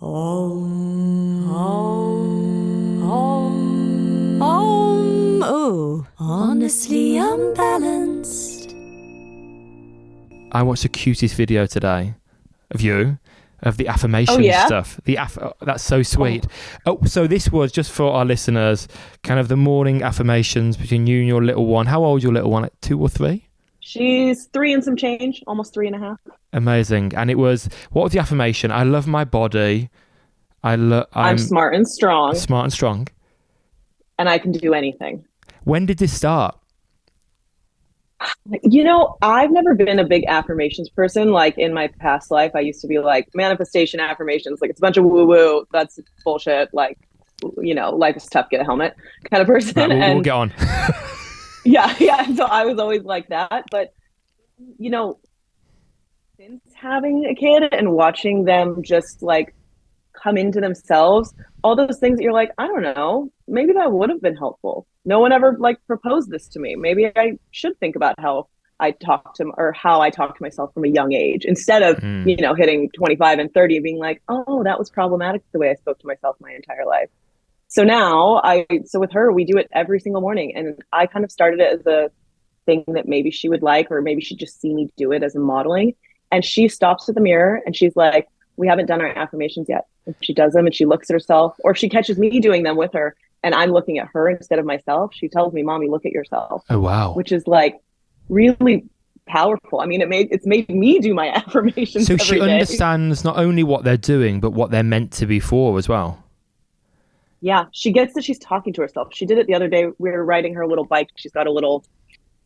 Om, om, om, om. Oh, honestly unbalanced. I watched the cutest video today of you, of the affirmation stuff. That's so sweet. So this was just for our listeners, kind of the morning affirmations between you and your little one. How old is your little one? Like 2 or 3? She's 3 and some change, almost 3.5. Amazing. And it was, what was the affirmation? I love my body. I'm smart and strong. Smart and strong. And I can do anything. When did this start? You know, I've never been a big affirmations person. Like in my past life, I used to be like manifestation affirmations. Like it's a bunch of woo-woo. That's bullshit. Like, you know, life is tough, get a helmet kind of person. Right, we'll get on. Yeah. So I was always like that. But, you know, since having a kid and watching them just like come into themselves, all those things that you're like, I don't know, maybe that would have been helpful. No one ever like proposed this to me. Maybe I should think about how I talk to myself from a young age instead of, you know, hitting 25 and 30 and being like, oh, that was problematic the way I spoke to myself my entire life. So now so with her, we do it every single morning. And I kind of started it as a thing that maybe she would like, or maybe she'd just see me do it as a modeling. And she stops at the mirror and she's like, we haven't done our affirmations yet. And she does them and she looks at herself, or she catches me doing them with her and I'm looking at her instead of myself. She tells me, Mommy, look at yourself. Oh, wow. Which is like really powerful. I mean, it's made me do my affirmations. So every she day. understands not only what they're doing, but what they're meant to be for as well. Yeah, she gets that she's talking to herself. She did it the other day. We were riding her little bike. She's got a little,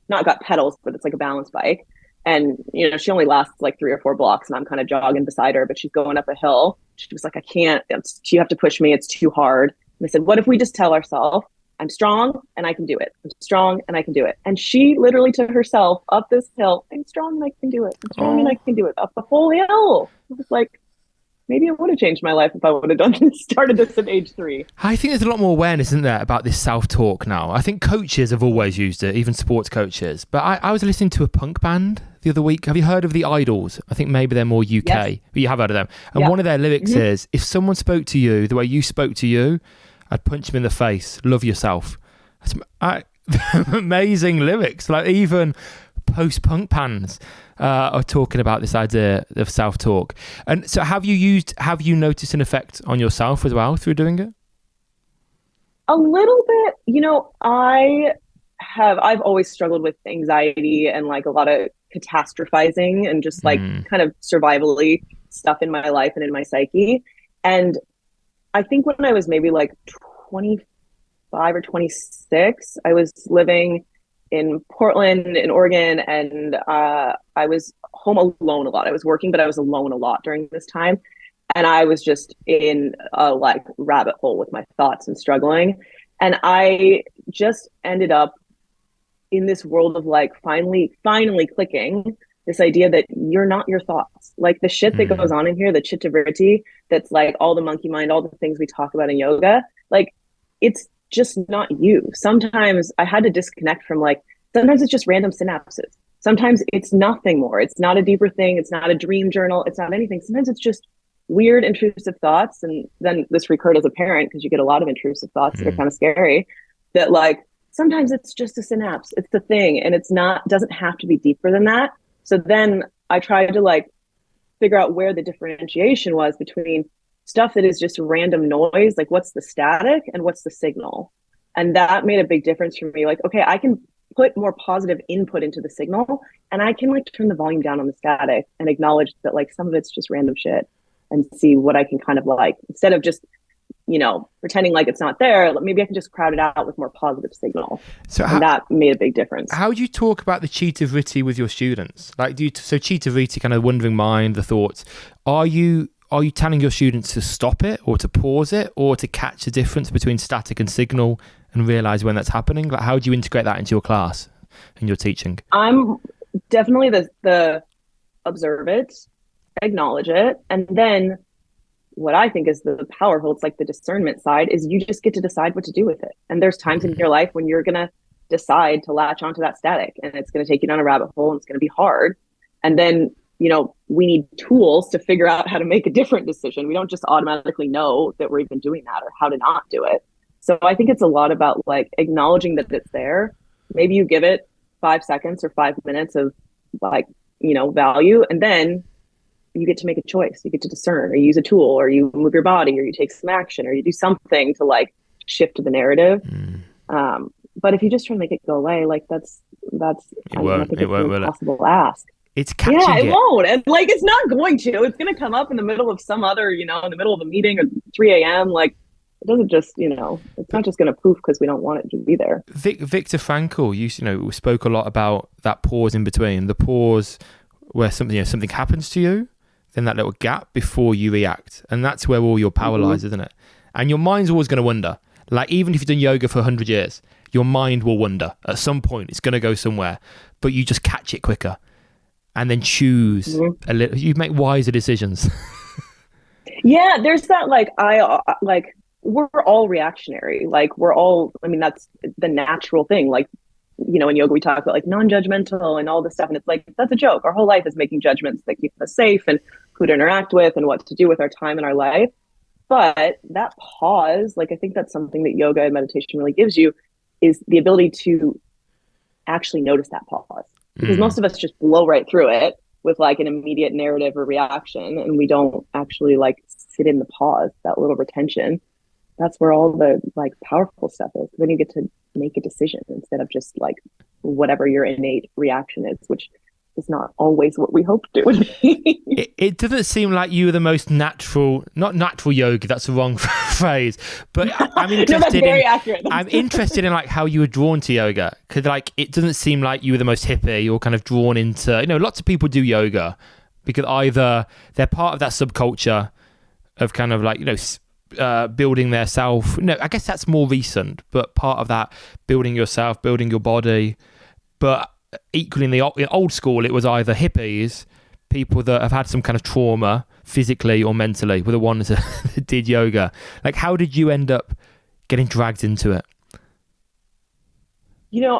not got pedals, but it's like a balance bike. And, you know, she only lasts like 3 or 4 blocks and I'm kind of jogging beside her, but she's going up a hill. She was like, I can't, you have to push me. It's too hard. And I said, what if we just tell ourselves, I'm strong and I can do it. I'm strong and I can do it. And she literally to herself up this hill, I'm strong and I can do it. I'm strong and I can do it up the whole hill. It was like, maybe it would have changed my life if I would have started this at age 3. I think there's a lot more awareness, isn't there, about this self-talk now. I think coaches have always used it, even sports coaches. But I was listening to a punk band the other week. Have you heard of the Idols? I think maybe they're more UK, yes. But you have heard of them. And one of their lyrics is, if someone spoke to you the way you spoke to you, I'd punch them in the face. Love yourself. That's amazing lyrics. Like even post-punk bands are talking about this idea of self-talk. And so have you noticed an effect on yourself as well through doing it? A little bit. You know, I've always struggled with anxiety and like a lot of catastrophizing and just like kind of survivally stuff in my life and in my psyche. And I think when I was maybe like 25 or 26, I was living in Portland, in Oregon, and I was home alone a lot. I was working, but I was alone a lot during this time. And I was just in a like rabbit hole with my thoughts and struggling. And I just ended up in this world of like finally clicking this idea that you're not your thoughts. Like the shit that goes on in here, the chitta-vritti, that's like all the monkey mind, all the things we talk about in yoga, like it's just not you. Sometimes I had to disconnect from like, sometimes it's just random synapses. Sometimes it's nothing more. It's not a deeper thing. It's not a dream journal. It's not anything. Sometimes it's just weird, intrusive thoughts. And then this recurred as a parent, because you get a lot of intrusive thoughts that are kind of scary, that like, sometimes it's just a synapse. It's the thing. And it's not, doesn't have to be deeper than that. So then I tried to like figure out where the differentiation was between stuff that is just random noise, like what's the static and what's the signal. And that made a big difference for me. Like, okay, I can put more positive input into the signal and I can like turn the volume down on the static and acknowledge that like some of it's just random shit and see what I can kind of like, instead of just, you know, pretending like it's not there, maybe I can just crowd it out with more positive signal. So that made a big difference. How do you talk about the chitta-vritti with your students? Like, so chitta-vritti, kind of wandering mind, the thoughts, are you telling your students to stop it or to pause it or to catch the difference between static and signal and realize when that's happening? Like, how do you integrate that into your class and your teaching? I'm definitely the observe it, acknowledge it, and then what I think is the powerful, it's like the discernment side, is you just get to decide what to do with it. And there's times in your life when you're going to decide to latch onto that static and it's going to take you down a rabbit hole and it's going to be hard. And then we need tools to figure out how to make a different decision. We don't just automatically know that we're even doing that or how to not do it. So I think it's a lot about like acknowledging that it's there. Maybe you give it 5 seconds or 5 minutes of like, value, and then you get to make a choice. You get to discern, or you use a tool, or you move your body, or you take some action, or you do something to like shift the narrative. But if you just try to make it go away, like I think it's an impossible ask. It's catching it won't. And like, it's not going to. It's going to come up in the middle of some other, in the middle of a meeting or 3 a.m. Like, it doesn't just, it's not just going to poof because we don't want it to be there. Viktor Frankl, spoke a lot about that pause in between, the pause where something happens to you, then that little gap before you react. And that's where all your power lies, isn't it? And your mind's always going to wander. Like, even if you've done yoga for 100 years, your mind will wander. At some point, it's going to go somewhere, but you just catch it quicker and then choose a little. You make wiser decisions. Yeah, there's that, we're all reactionary. Like, we're all, that's the natural thing. Like, in yoga, we talk about like non-judgmental and all this stuff. And it's like, that's a joke. Our whole life is making judgments that keep us safe and who to interact with and what to do with our time and our life. But that pause, like, I think that's something that yoga and meditation really gives you, is the ability to actually notice that pause. Because most of us just blow right through it with like an immediate narrative or reaction, and we don't actually like sit in the pause, that little retention. That's where all the like powerful stuff is. Then you get to make a decision instead of just like whatever your innate reaction is, which is not always what we hoped it would be. It doesn't seem like you were the most natural, not natural yoga, that's the wrong phrase, but I'm interested that's very accurate. I'm interested in like how you were drawn to yoga, because like it doesn't seem like you were the most hippie or kind of drawn into, lots of people do yoga because either they're part of that subculture of kind of like, building their self. No, I guess that's more recent, but part of that building yourself, building your body. But equally in old school, it was either hippies, people that have had some kind of trauma physically or mentally, were the ones that did yoga. Like, how did you end up getting dragged into it?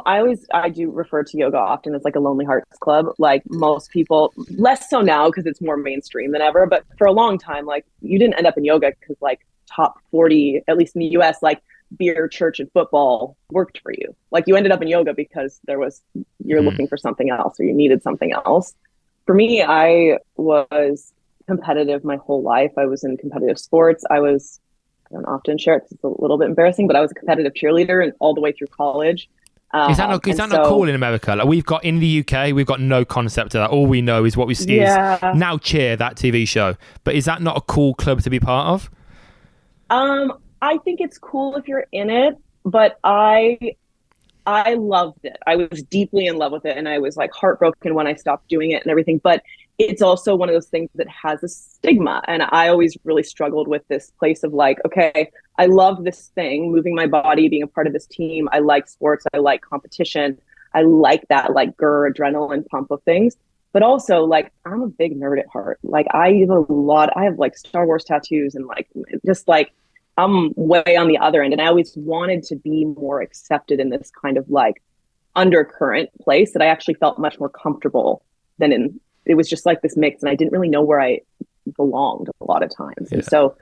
I do refer to yoga often as like a lonely hearts club. Like, most people, less so now because it's more mainstream than ever, but for a long time, like, you didn't end up in yoga because like top 40, at least in the US, like beer, church, and football worked for you. Like, you ended up in yoga because you're looking for something else, or you needed something else. For me, I was competitive my whole life. I was in competitive sports. I don't often share it because it's a little bit embarrassing, but I was a competitive cheerleader and all the way through college. Is that not cool in America? Like, we've got in the UK, we've got no concept of that. All we know is what we see is Now Cheer, that TV show. But is that not a cool club to be part of? I think it's cool if you're in it, but I loved it. I was deeply in love with it, and I was like heartbroken when I stopped doing it and everything. But it's also one of those things that has a stigma, and I always really struggled with this place of like, okay, I love this thing, moving my body, being a part of this team. I like sports. I like competition. I like that like adrenaline pump of things. But also, like, I'm a big nerd at heart. Like, I have like Star Wars tattoos, and like, just like, I'm way on the other end. And I always wanted to be more accepted in this kind of like undercurrent place that I actually felt much more comfortable than it was just like this mix. And I didn't really know where I belonged a lot of times. Yeah. And so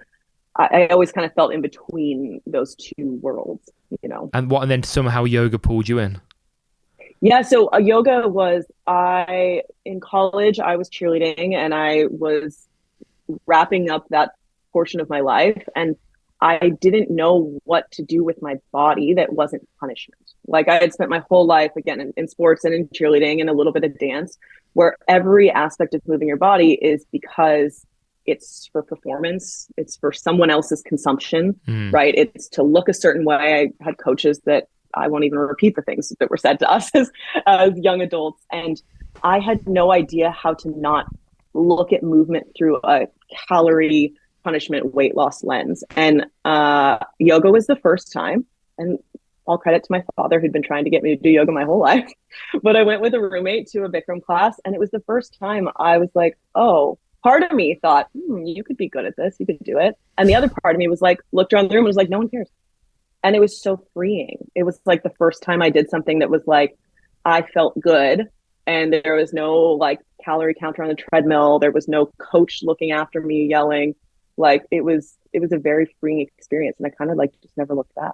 I always kind of felt in between those two worlds, And then somehow yoga pulled you in. Yeah. So yoga was, in college, I was cheerleading, and I was wrapping up that portion of my life. And I didn't know what to do with my body that wasn't punishment. Like, I had spent my whole life, again, in sports and in cheerleading and a little bit of dance, where every aspect of moving your body is because it's for performance. It's for someone else's consumption, right? It's to look a certain way. I had coaches that I won't even repeat the things that were said to us as young adults. And I had no idea how to not look at movement through a calorie punishment weight loss lens. And yoga was the first time, and all credit to my father, who'd been trying to get me to do yoga my whole life. But I went with a roommate to a Bikram class, and it was the first time I was like, oh, part of me thought, you could be good at this, you could do it. And the other part of me was like, looked around the room and was like, no one cares. And it was so freeing. It was like the first time I did something that was like, I felt good and there was no like calorie counter on the treadmill. There was no coach looking after me yelling. Like it was a very freeing experience, and I kind of like just never looked back.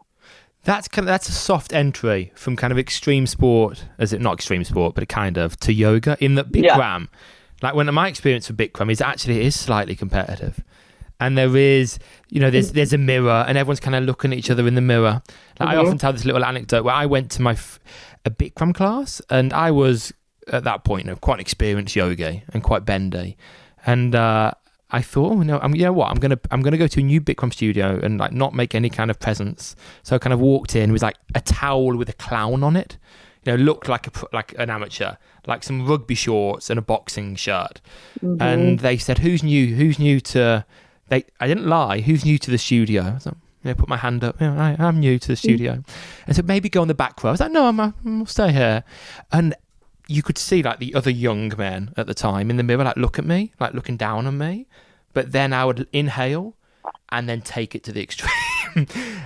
That's a soft entry from kind of extreme sport, not extreme sport, but kind of, to yoga, in that Bikram, like when my experience with Bikram it is slightly competitive. And there is, there's a mirror and everyone's kind of looking at each other in the mirror. Like, I often tell this little anecdote where I went to a Bikram class, and I was at that point quite an experienced yogi and quite bendy. And I thought, I'm gonna go to a new Bikram studio and like not make any kind of presence. So I kind of walked in with like a towel with a clown on it. Looked like an amateur, like some rugby shorts and a boxing shirt. And they said, "Who's new to?" I didn't lie. Who's new to the studio? I was like, put my hand up. I'm new to the studio. And so maybe go on the back row. I was like, no, I'll stay here. And you could see like the other young men at the time in the mirror, like look at me, like looking down on me. But then I would inhale and then take it to the extreme.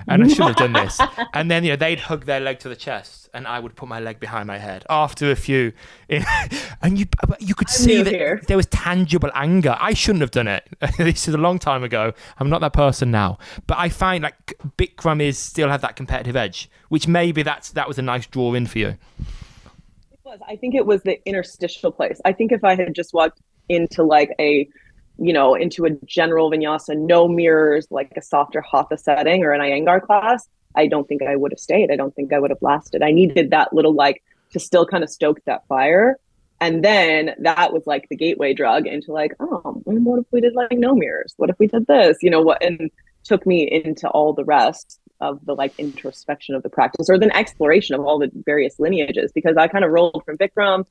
And I shouldn't have done this. And then, they'd hug their leg to the chest and I would put my leg behind my head after a few. And you could see that there was tangible anger. I shouldn't have done it. This is a long time ago. I'm not that person now. But I find like Bikram still have that competitive edge, which maybe that was a nice draw in for you. It was. I think it was the interstitial place. I think if I had just walked into like into a general vinyasa, no mirrors, like a softer hatha setting or an Iyengar class, I don't think I would have stayed. I don't think I would have lasted. I needed that little like to still kind of stoke that fire. And then that was like the gateway drug into like, what if we did like no mirrors? What if we did this? And took me into all the rest of the like introspection of the practice, or then exploration of all the various lineages, because I kind of rolled from Bikram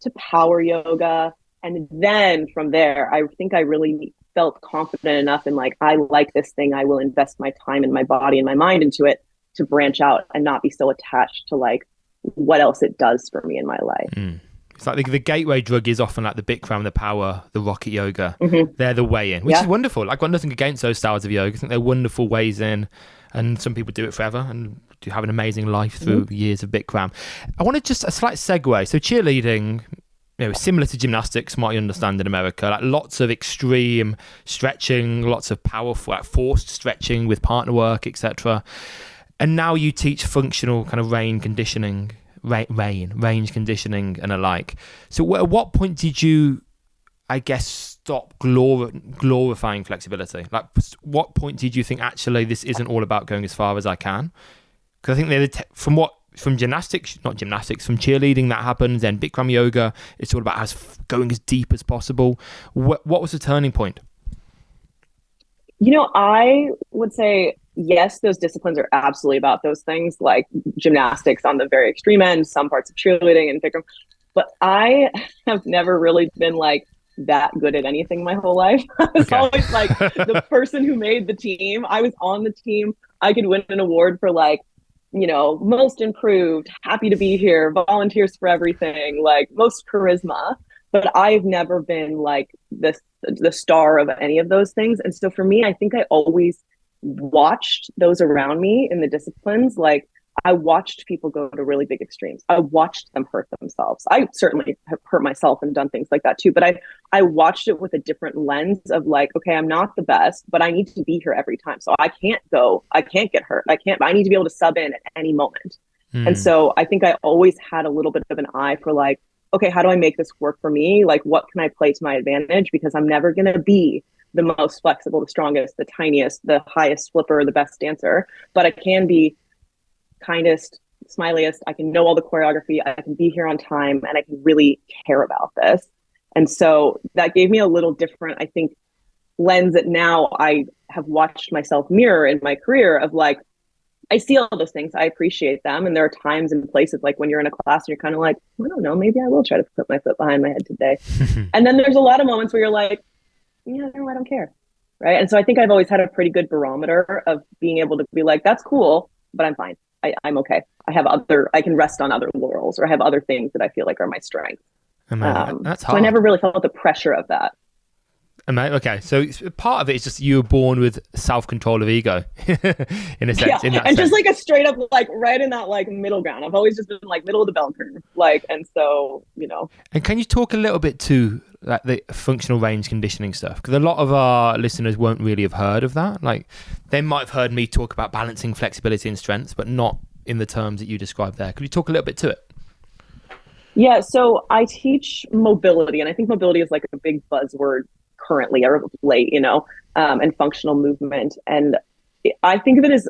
to power yoga. And then from there, I think I really felt confident enough in like, I like this thing. I will invest my time and my body and my mind into it to branch out and not be so attached to like what else it does for me in my life. It's like the gateway drug is often like the Bikram, the power, the rocket yoga. They're the way in, which is wonderful. Like, I've got nothing against those styles of yoga. I think they're wonderful ways in, and some people do it forever and do have an amazing life through years of Bikram. I wanted just a slight segue. So cheerleading, similar to gymnastics, from what I understand in America, like lots of extreme stretching, lots of powerful, like forced stretching with partner work, etc. And now you teach functional kind of range conditioning, range conditioning and alike. So at what point did you, I guess, stop glorifying flexibility? Like, what point did you think, actually, this isn't all about going as far as I can? Because I think from cheerleading that happens, then Bikram yoga, it's all about going as deep as possible. What was the turning point? I would say, yes, those disciplines are absolutely about those things, like gymnastics on the very extreme end, some parts of cheerleading and Bikram. But I have never really been like that good at anything my whole life. I was always like the person who made the team. I was on the team. I could win an award for like, most improved, happy to be here, volunteers for everything, like most charisma. But I've never been like the star of any of those things. And so for me, I think I always watched those around me in the disciplines. Like, I watched people go to really big extremes. I watched them hurt themselves. I certainly have hurt myself and done things like that too. But I watched it with a different lens of like, okay, I'm not the best, but I need to be here every time. So I can't get hurt. I need to be able to sub in at any moment. And so I think I always had a little bit of an eye for like, okay, how do I make this work for me? Like, what can I play to my advantage? Because I'm never going to be the most flexible, the strongest, the tiniest, the highest flipper, the best dancer, but I can be kindest, smiliest. I can know all the choreography. I can be here on time, and I can really care about this. And so that gave me a little different, I think, lens that now I have watched myself mirror in my career of like, I see all those things. I appreciate them. And there are times and places like when you're in a class and you're kind of like, I don't know, maybe I will try to put my foot behind my head today. And then there's a lot of moments where you're like, no, I don't care. Right. And so I think I've always had a pretty good barometer of being able to be like, that's cool, but I'm fine. I'm okay. I can rest on other laurels, or I have other things that I feel like are my strength. That's hard. So I never really felt the pressure of that. Okay, so part of it is just you were born with self-control of ego, in a sense. Yeah, and just like a straight up, like right in that like middle ground. I've always just been like middle of the bell curve, like, and so And can you talk a little bit to like the functional range conditioning stuff? Because a lot of our listeners won't really have heard of that. Like, they might have heard me talk about balancing flexibility and strengths, but not in the terms that you described there. Could you talk a little bit to it? Yeah, so I teach mobility, and I think mobility is like a big buzzword currently or late, and functional movement. And I think of it as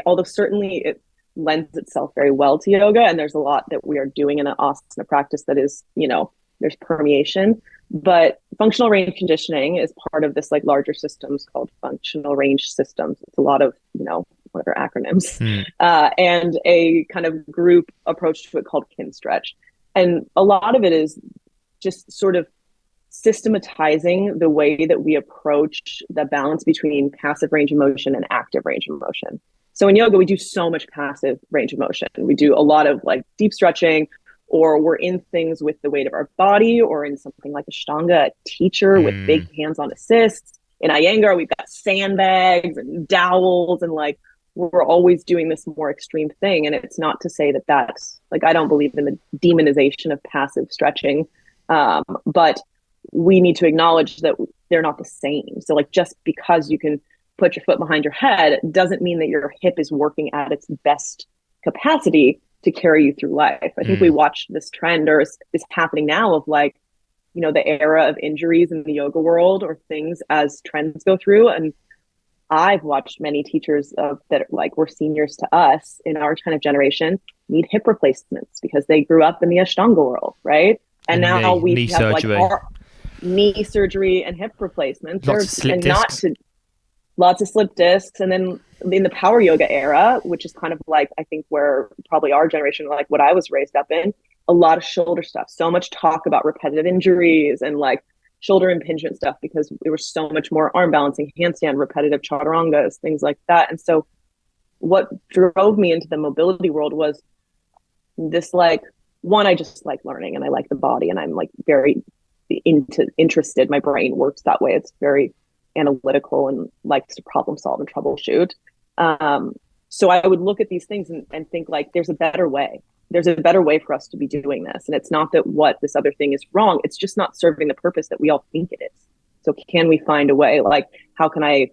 although certainly it lends itself very well to yoga, and there's a lot that we are doing in an asana practice that is, there's permeation. But functional range conditioning is part of this like larger systems called functional range systems. It's a lot of, whatever acronyms, and a kind of group approach to it called Kinstretch. And a lot of it is just sort of systematizing the way that we approach the balance between passive range of motion and active range of motion. So in yoga, we do so much passive range of motion. We do a lot of like deep stretching, or we're in things with the weight of our body, or in something like Ashtanga, a teacher with big hands-on assists. In Iyengar, we've got sandbags and dowels, and like we're always doing this more extreme thing. And it's not to say that that's like, I don't believe in the demonization of passive stretching, but we need to acknowledge that they're not the same. So like, just because you can put your foot behind your head doesn't mean that your hip is working at its best capacity to carry you through life. I think we watched this trend, or is happening now, of like, the era of injuries in the yoga world, or things as trends go through. And I've watched many teachers that like were seniors to us in our kind of generation need hip replacements because they grew up in the Ashtanga world, right? And now we have surgery. Like our knee surgery and hip replacements. Lots of slip discs. And then in the power yoga era, which is kind of like, I think where probably our generation, like what I was raised up in, a lot of shoulder stuff, so much talk about repetitive injuries and like shoulder impingement stuff, because there was so much more arm balancing, handstand, repetitive chaturangas, things like that. And so what drove me into the mobility world was this, like, one, I just like learning and I like the body, and I'm like very interested. My brain works that way. It's very analytical and likes to problem solve and troubleshoot. So I would look at these things and think like, there's a better way. There's a better way for us to be doing this. And it's not that what this other thing is wrong. It's just not serving the purpose that we all think it is. So can we find a way? Like, how can I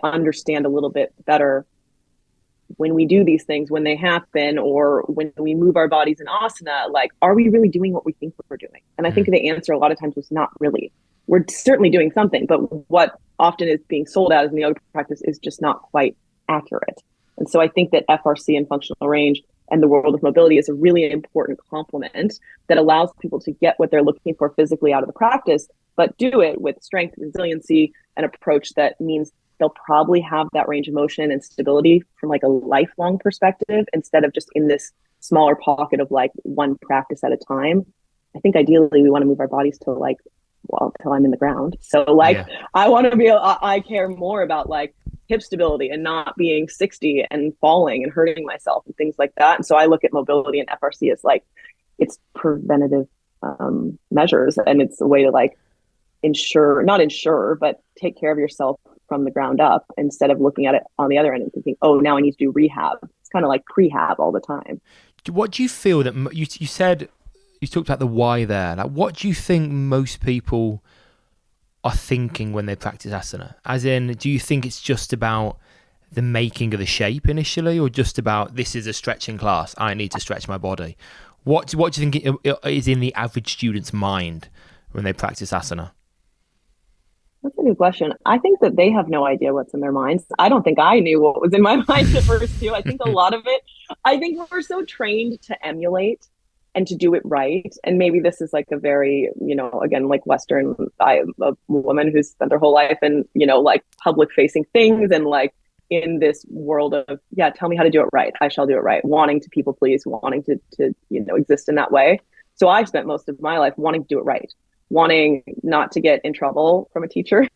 understand a little bit better when we do these things, when they happen, or when we move our bodies in asana? Like, are we really doing what we think we're doing? And I think the answer a lot of times was not really. We're certainly doing something, but what often is being sold as in the yoga practice is just not quite accurate. And so I think that FRC and functional range and the world of mobility is a really important complement that allows people to get what they're looking for physically out of the practice, but do it with strength, resiliency, and approach that means they'll probably have that range of motion and stability from like a lifelong perspective, instead of just in this smaller pocket of like one practice at a time. I think ideally we want to move our bodies to like, well, till I'm in the ground. So like, I want to I care more about like hip stability and not being 60 and falling and hurting myself and things like that. And so I look at mobility and FRC as like, it's preventative measures, and it's a way to like not ensure, but take care of yourself from the ground up, instead of looking at it on the other end and thinking, oh, now I need to do rehab. It's kind of like prehab all the time. What do you feel that you said, you talked about the why there. Like, what do you think most people are thinking when they practice asana? As in, do you think it's just about the making of the shape initially, or just about, this is a stretching class, I need to stretch my body? What do you think is in the average student's mind when they practice asana? That's a good question. I think that they have no idea what's in their minds. I don't think I knew what was in my mind at first too. I think a lot of it, I think we're so trained to emulate and to do it right. And maybe this is like a very, again, like Western, I am a woman who's spent their whole life in, like public facing things, and like in this world of, tell me how to do it right. I shall do it right. Wanting to people please, wanting to exist in that way. So I've spent most of my life wanting to do it right, wanting not to get in trouble from a teacher,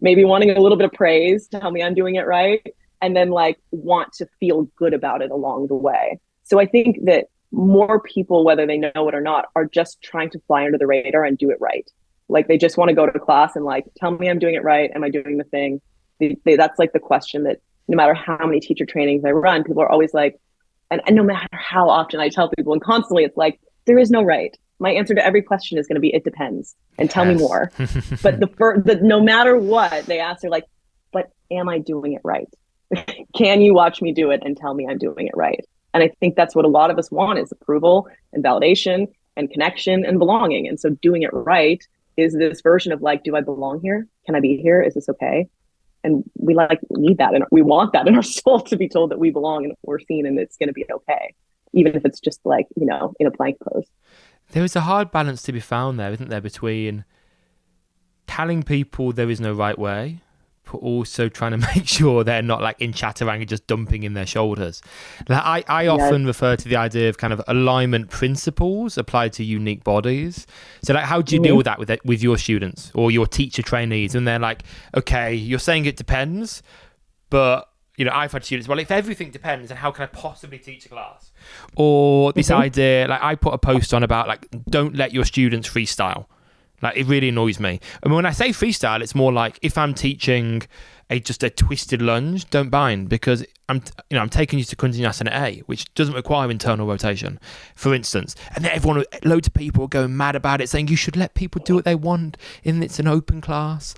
maybe wanting a little bit of praise to tell me I'm doing it right, and then like want to feel good about it along the way. So I think that more people, whether they know it or not, are just trying to fly under the radar and do it right. Like they just want to go to class and like, tell me I'm doing it right. Am I doing the thing? That's like the question that no matter how many teacher trainings I run, people are always like, and no matter how often I tell people, and constantly it's like, there is no right. My answer to every question is going to be, it depends. And tell me more. But no matter what they ask, they're like, but am I doing it right? Can you watch me do it and tell me I'm doing it right? And I think that's what a lot of us want, is approval and validation and connection and belonging. And so doing it right is this version of like, do I belong here? Can I be here? Is this okay? And we need that. And we want that in our soul, to be told that we belong and we're seen and it's going to be okay. Even if it's just like, in a plank pose. There is a hard balance to be found there, isn't there, between telling people there is no right way, but also trying to make sure they're not like in chaturanga and just dumping in their shoulders. Like I often refer to the idea of kind of alignment principles applied to unique bodies. So like, how do you deal with that with your students or your teacher trainees? And they're like, okay, you're saying it depends, but I've had students, well, if everything depends, then how can I possibly teach a class? Or this idea, like I put a post on about like, don't let your students freestyle. Like it really annoys me. I mean, when I say freestyle, it's more like if I'm teaching just a twisted lunge, don't bind, because I'm taking you to Kundinyasana A, which doesn't require internal rotation, for instance. And then loads of people are going mad about it, saying you should let people do what they want, and it's an open class.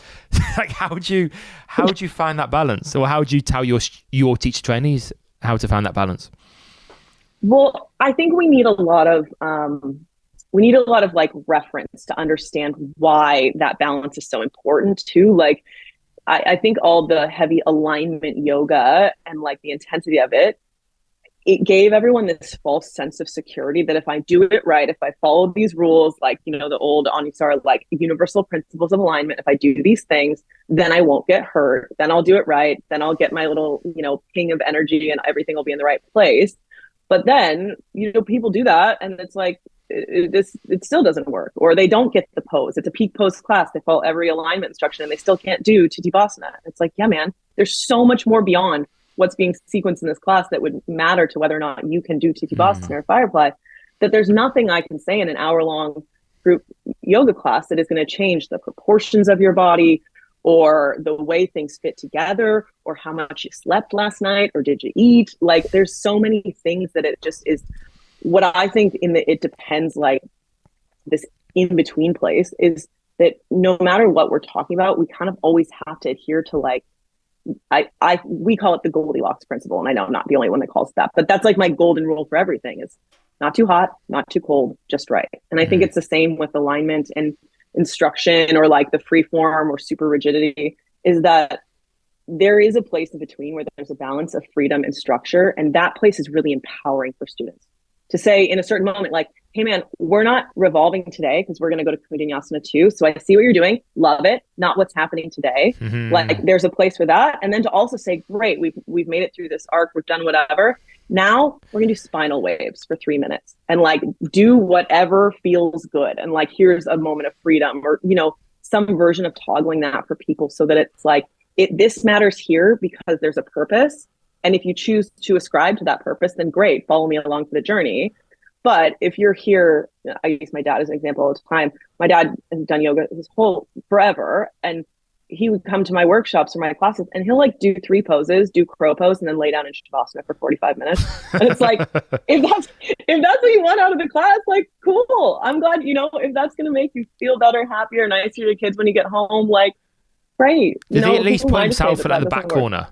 Like, how do you find that balance, or how do you tell your teacher trainees how to find that balance? Well, I think we need a lot of like reference to understand why that balance is so important too. Like, I think all the heavy alignment yoga and like the intensity of it gave everyone this false sense of security that if I do it right, if I follow these rules, like, the old Anusara, like universal principles of alignment, if I do these things, then I won't get hurt. Then I'll do it right. Then I'll get my little, ping of energy and everything will be in the right place. But then, people do that and it's like, it still doesn't work, or they don't get the pose. It's a peak pose class. They follow every alignment instruction and they still can't do Titibhasana. It's like, yeah, man, there's so much more beyond what's being sequenced in this class that would matter to whether or not you can do Titibhasana or Firefly, that there's nothing I can say in an hour-long group yoga class that is going to change the proportions of your body or the way things fit together or how much you slept last night or did you eat. Like, there's so many things that it just is. What I think it depends, like this in-between place, is that no matter what we're talking about, we kind of always have to adhere to like, we call it the Goldilocks principle. And I know I'm not the only one that calls it that, but that's like my golden rule for everything is not too hot, not too cold, just right. And I think it's the same with alignment and instruction, or like the free form or super rigidity, is that there is a place in between where there's a balance of freedom and structure. And that place is really empowering for students. To say in a certain moment, like, hey man, we're not revolving today because we're going to go to Kundinyasana 2. So I see what you're doing. Love it. Not what's happening today. Like, there's a place for that. And then to also say, great, we've made it through this arc. We've done whatever. Now we're going to do spinal waves for 3 minutes and like do whatever feels good. And like, here's a moment of freedom, or, some version of toggling that for people so that it's like, this matters here because there's a purpose. And if you choose to ascribe to that purpose, then great, follow me along for the journey. But if you're here, I use my dad as an example all the time. My dad has done yoga his whole forever. And he would come to my workshops or my classes and he'll like do 3 poses, do crow pose, and then lay down in Shavasana for 45 minutes. And it's like, if that's what you want out of the class, like, cool. I'm glad, if that's going to make you feel better, happier, nicer to your kids when you get home, like, great. Did he at least put himself at the back corner?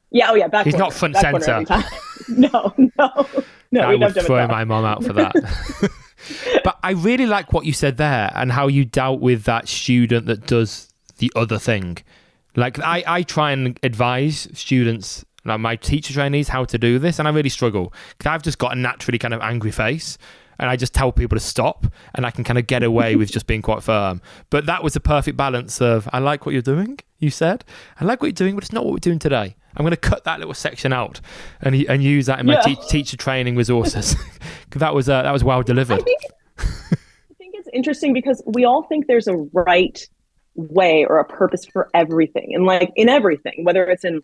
Yeah, oh yeah, back He's corner. Not front center. No. I would throw my mom out for that. But I really like what you said there and how you dealt with that student that does the other thing. Like, I try and advise students, like my teacher trainees, how to do this, and I really struggle because I've just got a naturally kind of angry face. And I just tell people to stop, and I can kind of get away with just being quite firm. But that was a perfect balance of, I like what you're doing, you said. I like what you're doing, but it's not what we're doing today. I'm going to cut that little section out and use that in my teacher training resources. That was well delivered. I think it's interesting because we all think there's a right way or a purpose for everything. And like in everything, whether it's in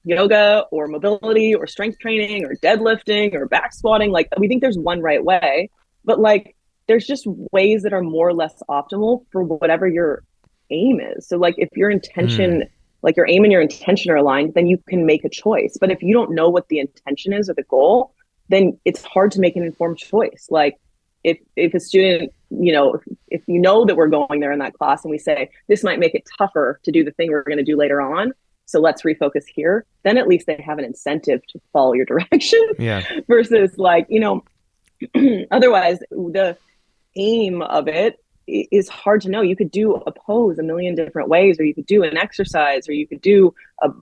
yoga or mobility or strength training or deadlifting or back squatting, like we think there's one right way, but like there's just ways that are more or less optimal for whatever your aim is. So like if your intention, like your aim and your intention are aligned, then you can make a choice. But if you don't know what the intention is or the goal, then it's hard to make an informed choice. Like if a student, if you know that we're going there in that class and we say, this might make it tougher to do the thing we're going to do later on, so let's refocus here, then at least they have an incentive to follow your direction. Yeah. Versus like, otherwise the aim of it is hard to know. You could do a pose a million different ways, or you could do an exercise, or you could do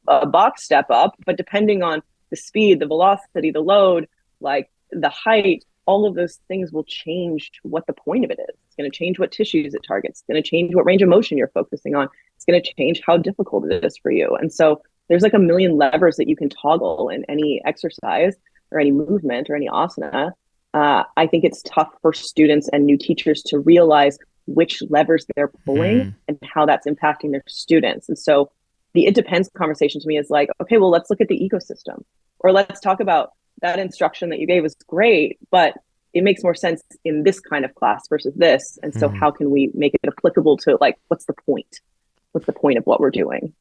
a box step up, but depending on the speed, the velocity, the load, like the height, all of those things will change what the point of it is. It's going to change what tissues it targets. It's going to change what range of motion you're focusing on. It's going to change how difficult it is for you. And so there's like a million levers that you can toggle in any exercise or any movement or any asana. I think it's tough for students and new teachers to realize which levers they're pulling and how that's impacting their students. And so the it depends conversation to me is like, okay, well, let's look at the ecosystem, or let's talk about that instruction that you gave is great, but it makes more sense in this kind of class versus this. And so how can we make it applicable to, like, what's the point? What's the point of what we're doing?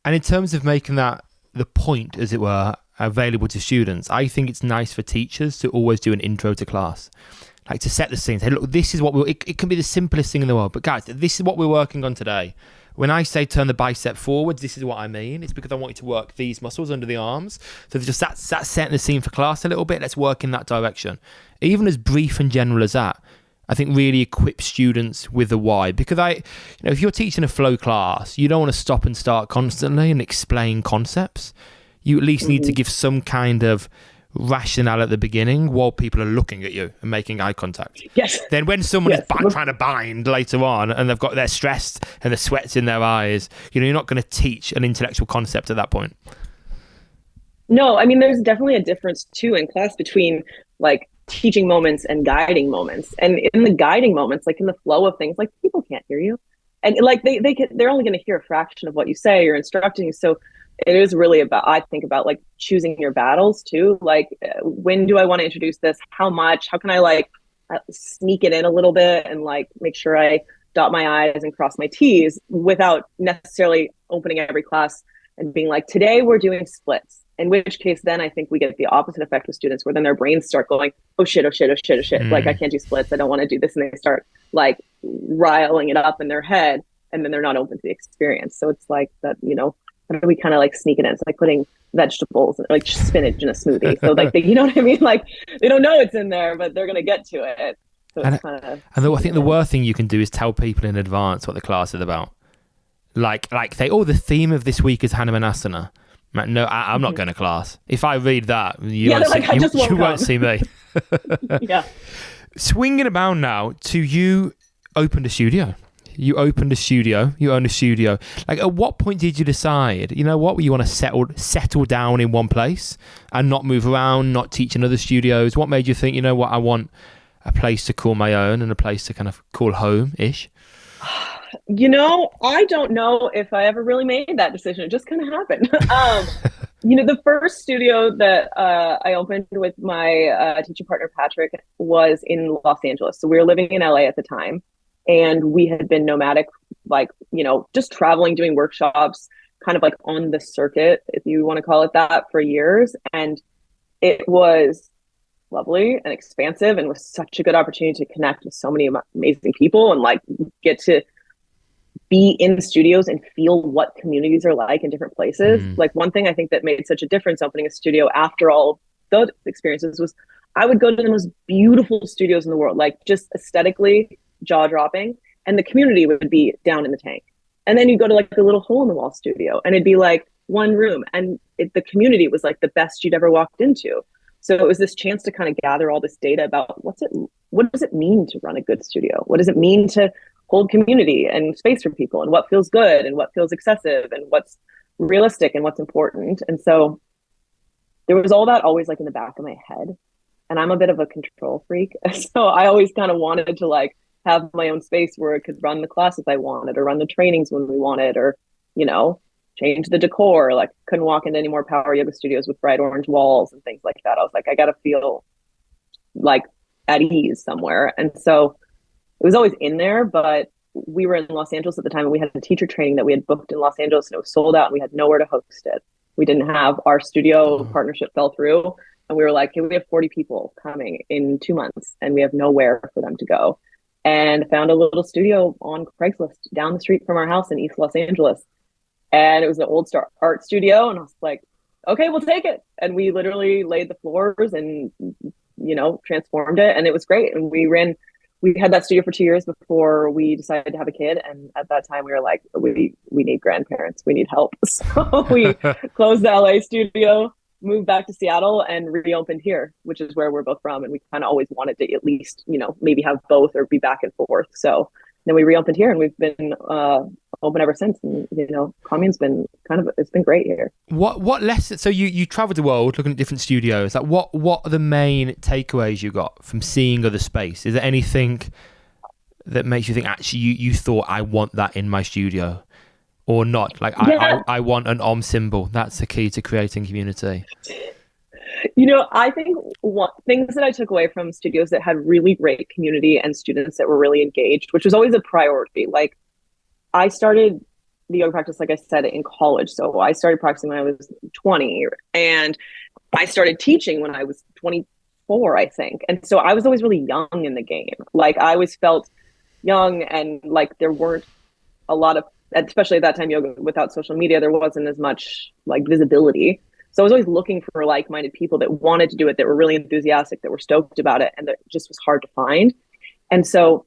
And in terms of making that the point, as it were, available to students, I think it's nice for teachers to always do an intro to class. Like to set the scene, say, look, this is what it can be the simplest thing in the world, but guys, this is what we're working on today. When I say turn the bicep forwards, this is what I mean. It's because I want you to work these muscles under the arms. So just that's setting the scene for class a little bit. Let's work in that direction. Even as brief and general as that, I think really equips students with the why. Because if you're teaching a flow class, you don't want to stop and start constantly and explain concepts. You at least need to give some kind of rationale at the beginning while people are looking at you and making eye contact. Yes. Then when someone is trying to bind later on and they're stressed and the sweat's in their eyes, you're not going to teach an intellectual concept at that point. No, I mean, there's definitely a difference too in class between like teaching moments and guiding moments. And in the guiding moments, like in the flow of things, like people can't hear you. And like they're only going to hear a fraction of what you say. You're instructing. So it is really about, I think about like choosing your battles too. Like, when do I want to introduce this? How much? How can I like sneak it in a little bit and like make sure I dot my I's and cross my T's without necessarily opening every class and being like, today we're doing splits. In which case, then I think we get the opposite effect with students, where then their brains start going, oh shit, oh shit, oh shit, oh shit. Like, I can't do splits. I don't want to do this. And they start like riling it up in their head, and then they're not open to the experience. So it's like that, how do we kind of like sneak it in? It's like putting vegetables, like spinach in a smoothie. So like, you know what I mean? Like they don't know it's in there, but they're going to get to it. So it's I think the worst thing you can do is tell people in advance what the class is about. Like the theme of this week is Hanumanasana. No, I'm not going to class. If I read that, you won't see me. Yeah. Swinging about now to you opened a studio. You own a studio. Like, at what point did you decide, you want to settle down in one place and not move around, not teach in other studios? What made you think, I want a place to call my own and a place to kind of call home-ish? I don't know if I ever really made that decision. It just kind of happened. The first studio that I opened with my teaching partner, Patrick, was in Los Angeles. So we were living in LA at the time. And we had been nomadic, like, just traveling, doing workshops, kind of like on the circuit, if you want to call it that, for years. And it was lovely and expansive and was such a good opportunity to connect with so many amazing people and like get to be in studios and feel what communities are like in different places. Like, one thing I think that made such a difference opening a studio after all those experiences was I would go to the most beautiful studios in the world, like just aesthetically jaw-dropping, and the community would be down in the tank. And then you go to like a little hole-in-the-wall studio and it'd be like one room, and the community was like the best you'd ever walked into. So it was this chance to kind of gather all this data about what does it mean to run a good studio? What does it mean to hold community and space for people, and what feels good and what feels excessive and what's realistic and what's important? And so there was all that always like in the back of my head, and I'm a bit of a control freak. So I always kind of wanted to like have my own space where I could run the classes I wanted, or run the trainings when we wanted, or, change the decor. Like, couldn't walk into any more power yoga studios with bright orange walls and things like that. I was like, I got to feel like at ease somewhere. And so it was always in there, but we were in Los Angeles at the time, and we had a teacher training that we had booked in Los Angeles, and it was sold out, and we had nowhere to host it. We didn't have, our studio partnership fell through, and we were like, hey, we have 40 people coming in 2 months, and we have nowhere for them to go. And found a little studio on Craigslist down the street from our house in East Los Angeles. And it was an old star art studio. And I was like, okay, we'll take it. And we literally laid the floors and, transformed it. And it was great. And we had that studio for 2 years before we decided to have a kid. And at that time we were like, we need grandparents. We need help. So we closed the LA studio, moved back to Seattle, and reopened here, which is where we're both from. And we kind of always wanted to at least, maybe have both or be back and forth. So then we reopened here, and we've been open ever since. And, Commune's been it's been great here. What lessons, so you traveled the world looking at different studios, like what are the main takeaways you got from seeing other space? Is there anything that makes you think, actually, you thought, I want that in my studio? Or not? Like, yeah. I want an Om symbol. That's the key to creating community. I think things that I took away from studios that had really great community and students that were really engaged, which was always a priority. Like, I started the yoga practice, like I said, in college. So I started practicing when I was 20, and I started teaching when I was 24, I think. And so I was always really young in the game. Like, I always felt young, and like there weren't a lot of, especially at that time, yoga without social media, there wasn't as much like visibility. So I was always looking for like-minded people that wanted to do it, that were really enthusiastic, that were stoked about it, and that just was hard to find. And so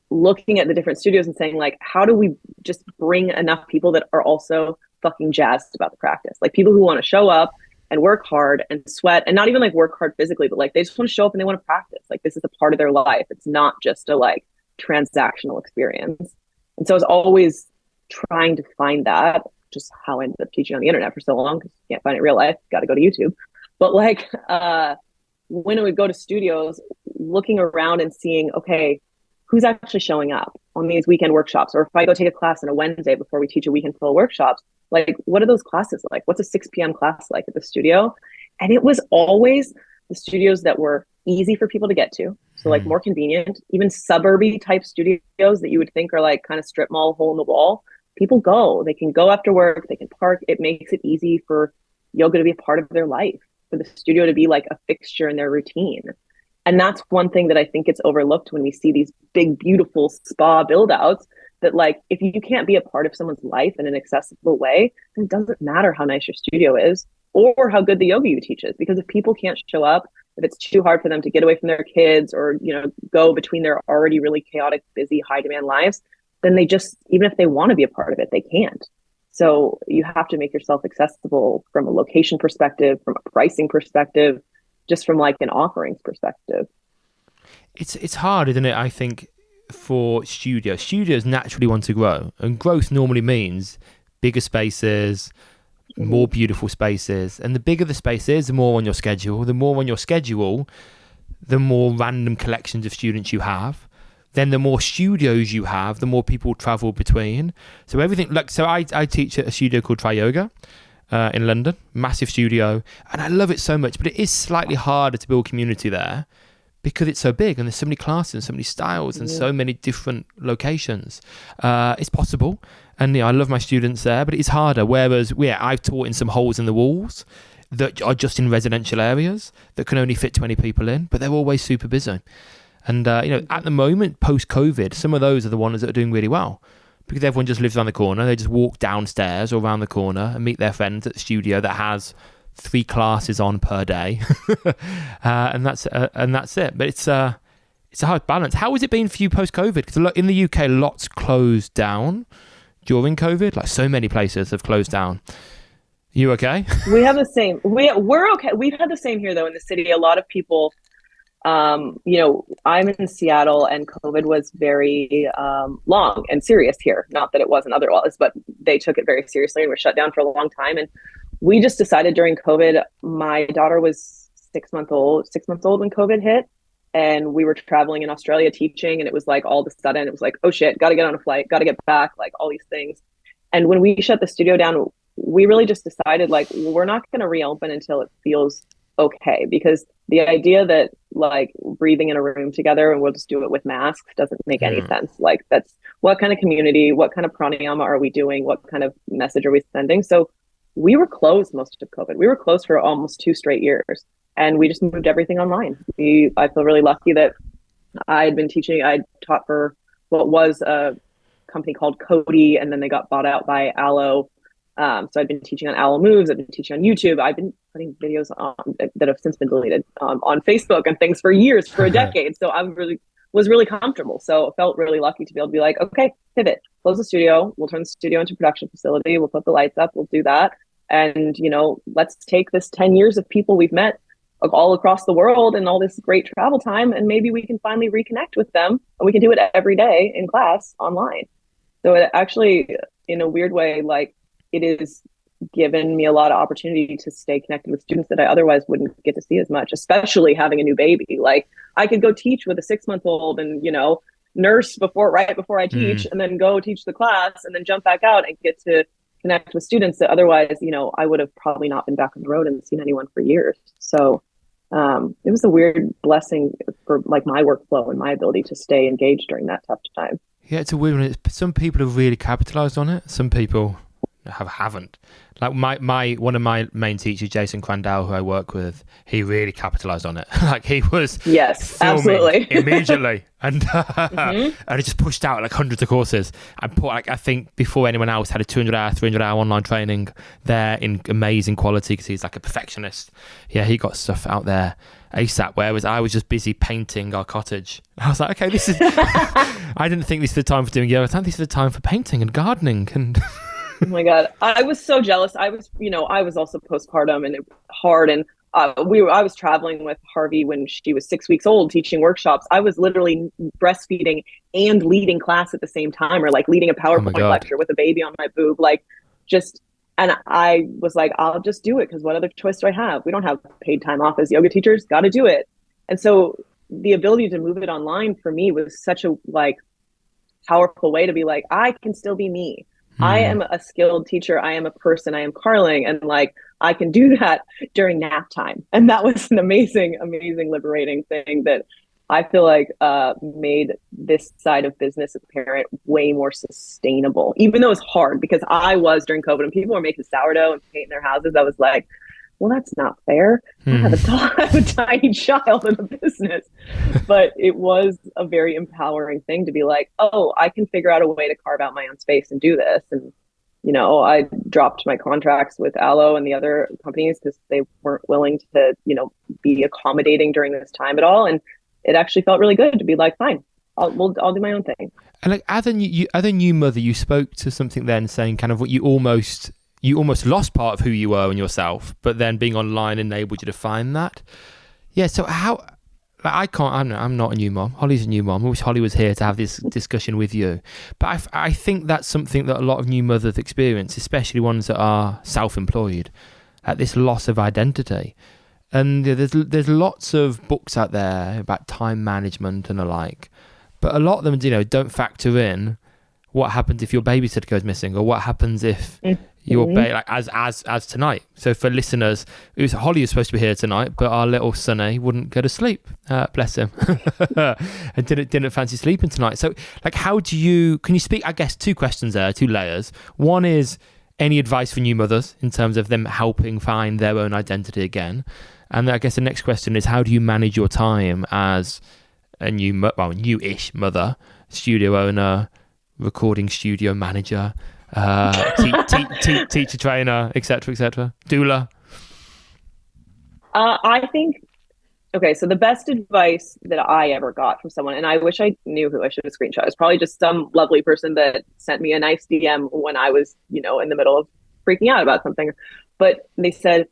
looking at the different studios and saying, like, how do we just bring enough people that are also fucking jazzed about the practice? Like, people who want to show up and work hard and sweat, and not even like work hard physically, but like they just want to show up and they want to practice. Like, this is a part of their life. It's not just a like transactional experience. And so I was always trying to find that, just how I ended up teaching on the internet for so long, because you can't find it in real life, got to go to YouTube. But like when I would go to studios, looking around and seeing, okay, who's actually showing up on these weekend workshops? Or if I go take a class on a Wednesday before we teach a weekend full of workshops, like, what are those classes like? What's a 6 p.m. class like at the studio? And it was always the studios that were easy for people to get to. So like more convenient, even suburby type studios that you would think are like kind of strip mall, hole in the wall. People go, they can go after work, they can park. It makes it easy for yoga to be a part of their life, for the studio to be like a fixture in their routine. And that's one thing that I think gets overlooked when we see these big, beautiful spa build outs, that like, if you can't be a part of someone's life in an accessible way, then it doesn't matter how nice your studio is or how good the yoga you teach is. Because if people can't show up, if it's too hard for them to get away from their kids or, go between their already really chaotic, busy, high demand lives, then they just, even if they want to be a part of it, they can't. So you have to make yourself accessible from a location perspective, from a pricing perspective, just from like an offerings perspective. It's hard, isn't it? I think for studios naturally want to grow, and growth normally means bigger spaces, more beautiful spaces. And the bigger the space is, the more on your schedule. The more on your schedule, the more random collections of students you have. Then the more studios you have, the more people travel between. So everything, like, so I teach at a studio called Try Yoga in London, massive studio, and I love it so much, but it is slightly harder to build community there because it's so big and there's so many classes and so many styles and so many different locations. It's possible, and I love my students there, but it's harder. Whereas I've taught in some holes in the walls that are just in residential areas that can only fit 20 people in, but they're always super busy. And, at the moment, post-COVID, some of those are the ones that are doing really well because everyone just lives around the corner. They just walk downstairs or around the corner and meet their friends at the studio that has 3 classes on per day. and that's it. But it's a hard balance. How has it been for you post-COVID? Because in the UK, lots closed down during COVID. Like, so many places have closed down. You okay? We have the same. We're okay. We've had the same here, though, in the city. A lot of people... I'm in Seattle, and COVID was very long and serious here. Not that it wasn't otherwise, but they took it very seriously and were shut down for a long time. And we just decided during COVID, my daughter was 6 months old when COVID hit, and we were traveling in Australia teaching, and it was like all of a sudden it was like, oh shit, got to get on a flight, got to get back, like all these things. And when we shut the studio down, we really just decided like, we're not going to reopen until it feels okay, because the idea that like breathing in a room together and we'll just do it with masks doesn't make any sense. Like that's what kind of community, what kind of pranayama are we doing? What kind of message are we sending? So we were closed most of COVID. We were closed for almost 2 straight years and we just moved everything online. I feel really lucky that I taught for what was a company called Cody, and then they got bought out by Aloe. So I've been teaching on Aloe Moves. I've been teaching on YouTube. I've been putting videos on that have since been deleted on Facebook and things for years, for a decade. So I was really comfortable. So I felt really lucky to be able to be like, okay, pivot, close the studio. We'll turn the studio into a production facility. We'll put the lights up. We'll do that. And, let's take this 10 years of people we've met all across the world and all this great travel time, and maybe we can finally reconnect with them, and we can do it every day in class online. So it actually, in a weird way, like it is given me a lot of opportunity to stay connected with students that I otherwise wouldn't get to see as much, especially having a new baby. Like I could go teach with a 6-month-old and, nurse right before I teach, and then go teach the class and then jump back out and get to connect with students that otherwise, I would have probably not been back on the road and seen anyone for years. So it was a weird blessing for like my workflow and my ability to stay engaged during that tough time. Yeah, it's a weird one. Some people have really capitalized on it. Some people haven't. Like one of my main teachers, Jason Crandall, who I work with, he really capitalized on it. Like he was absolutely immediately, and and he just pushed out like hundreds of courses and put I think before anyone else had a 200-hour, 300-hour online training there in amazing quality because he's like a perfectionist. Yeah, he got stuff out there ASAP, whereas I was just busy painting our cottage. I was like, okay, this is I didn't think this was the time for doing yoga. I thought this was the time for painting and gardening and oh my God, I was so jealous. I was also postpartum and it was hard. And I was traveling with Harvey when she was 6 weeks old, teaching workshops. I was literally breastfeeding and leading class at the same time, or like leading a PowerPoint lecture with a baby on my boob. And I was like, I'll just do it because what other choice do I have? We don't have paid time off as yoga teachers. Got to do it. And so the ability to move it online for me was such a powerful way to be like, I can still be me. I am a skilled teacher. I am a person. I am Carling. And I can do that during nap time. And that was an amazing, amazing, liberating thing that I feel like made this side of business as a parent way more sustainable, even though it's hard because I was during COVID and people were making sourdough and painting their houses. I was like, well, that's not fair. I have a tiny child in the business. But it was a very empowering thing to be like, oh, I can figure out a way to carve out my own space and do this. And, I dropped my contracts with Aloe and the other companies because they weren't willing to, be accommodating during this time at all. And it actually felt really good to be like, fine, I'll do my own thing. And like as a new mother, you spoke to something then saying kind of what you almost lost part of who you were and yourself, but then being online enabled you to find that. Yeah. So how, I'm not a new mom. Holly's a new mom. I wish Holly was here to have this discussion with you. But I think that's something that a lot of new mothers experience, especially ones that are self-employed, at this loss of identity. And there's lots of books out there about time management and the like, but a lot of them, don't factor in what happens if your babysitter goes missing, or what happens if your baby, like as tonight. So for listeners, Holly was supposed to be here tonight, but our little Sonny wouldn't go to sleep. Bless him, and didn't fancy sleeping tonight. So like, can you speak? I guess 2 questions there, 2 layers. One is any advice for new mothers in terms of them helping find their own identity again, and I guess the next question is how do you manage your time as a newish mother, studio owner, recording studio manager, teacher trainer, etc., doula? I think, okay, so the best advice that I ever got from someone, and I wish I knew who, I should have screenshot, it was probably just some lovely person that sent me a nice DM when I was, in the middle of freaking out about something. But they said,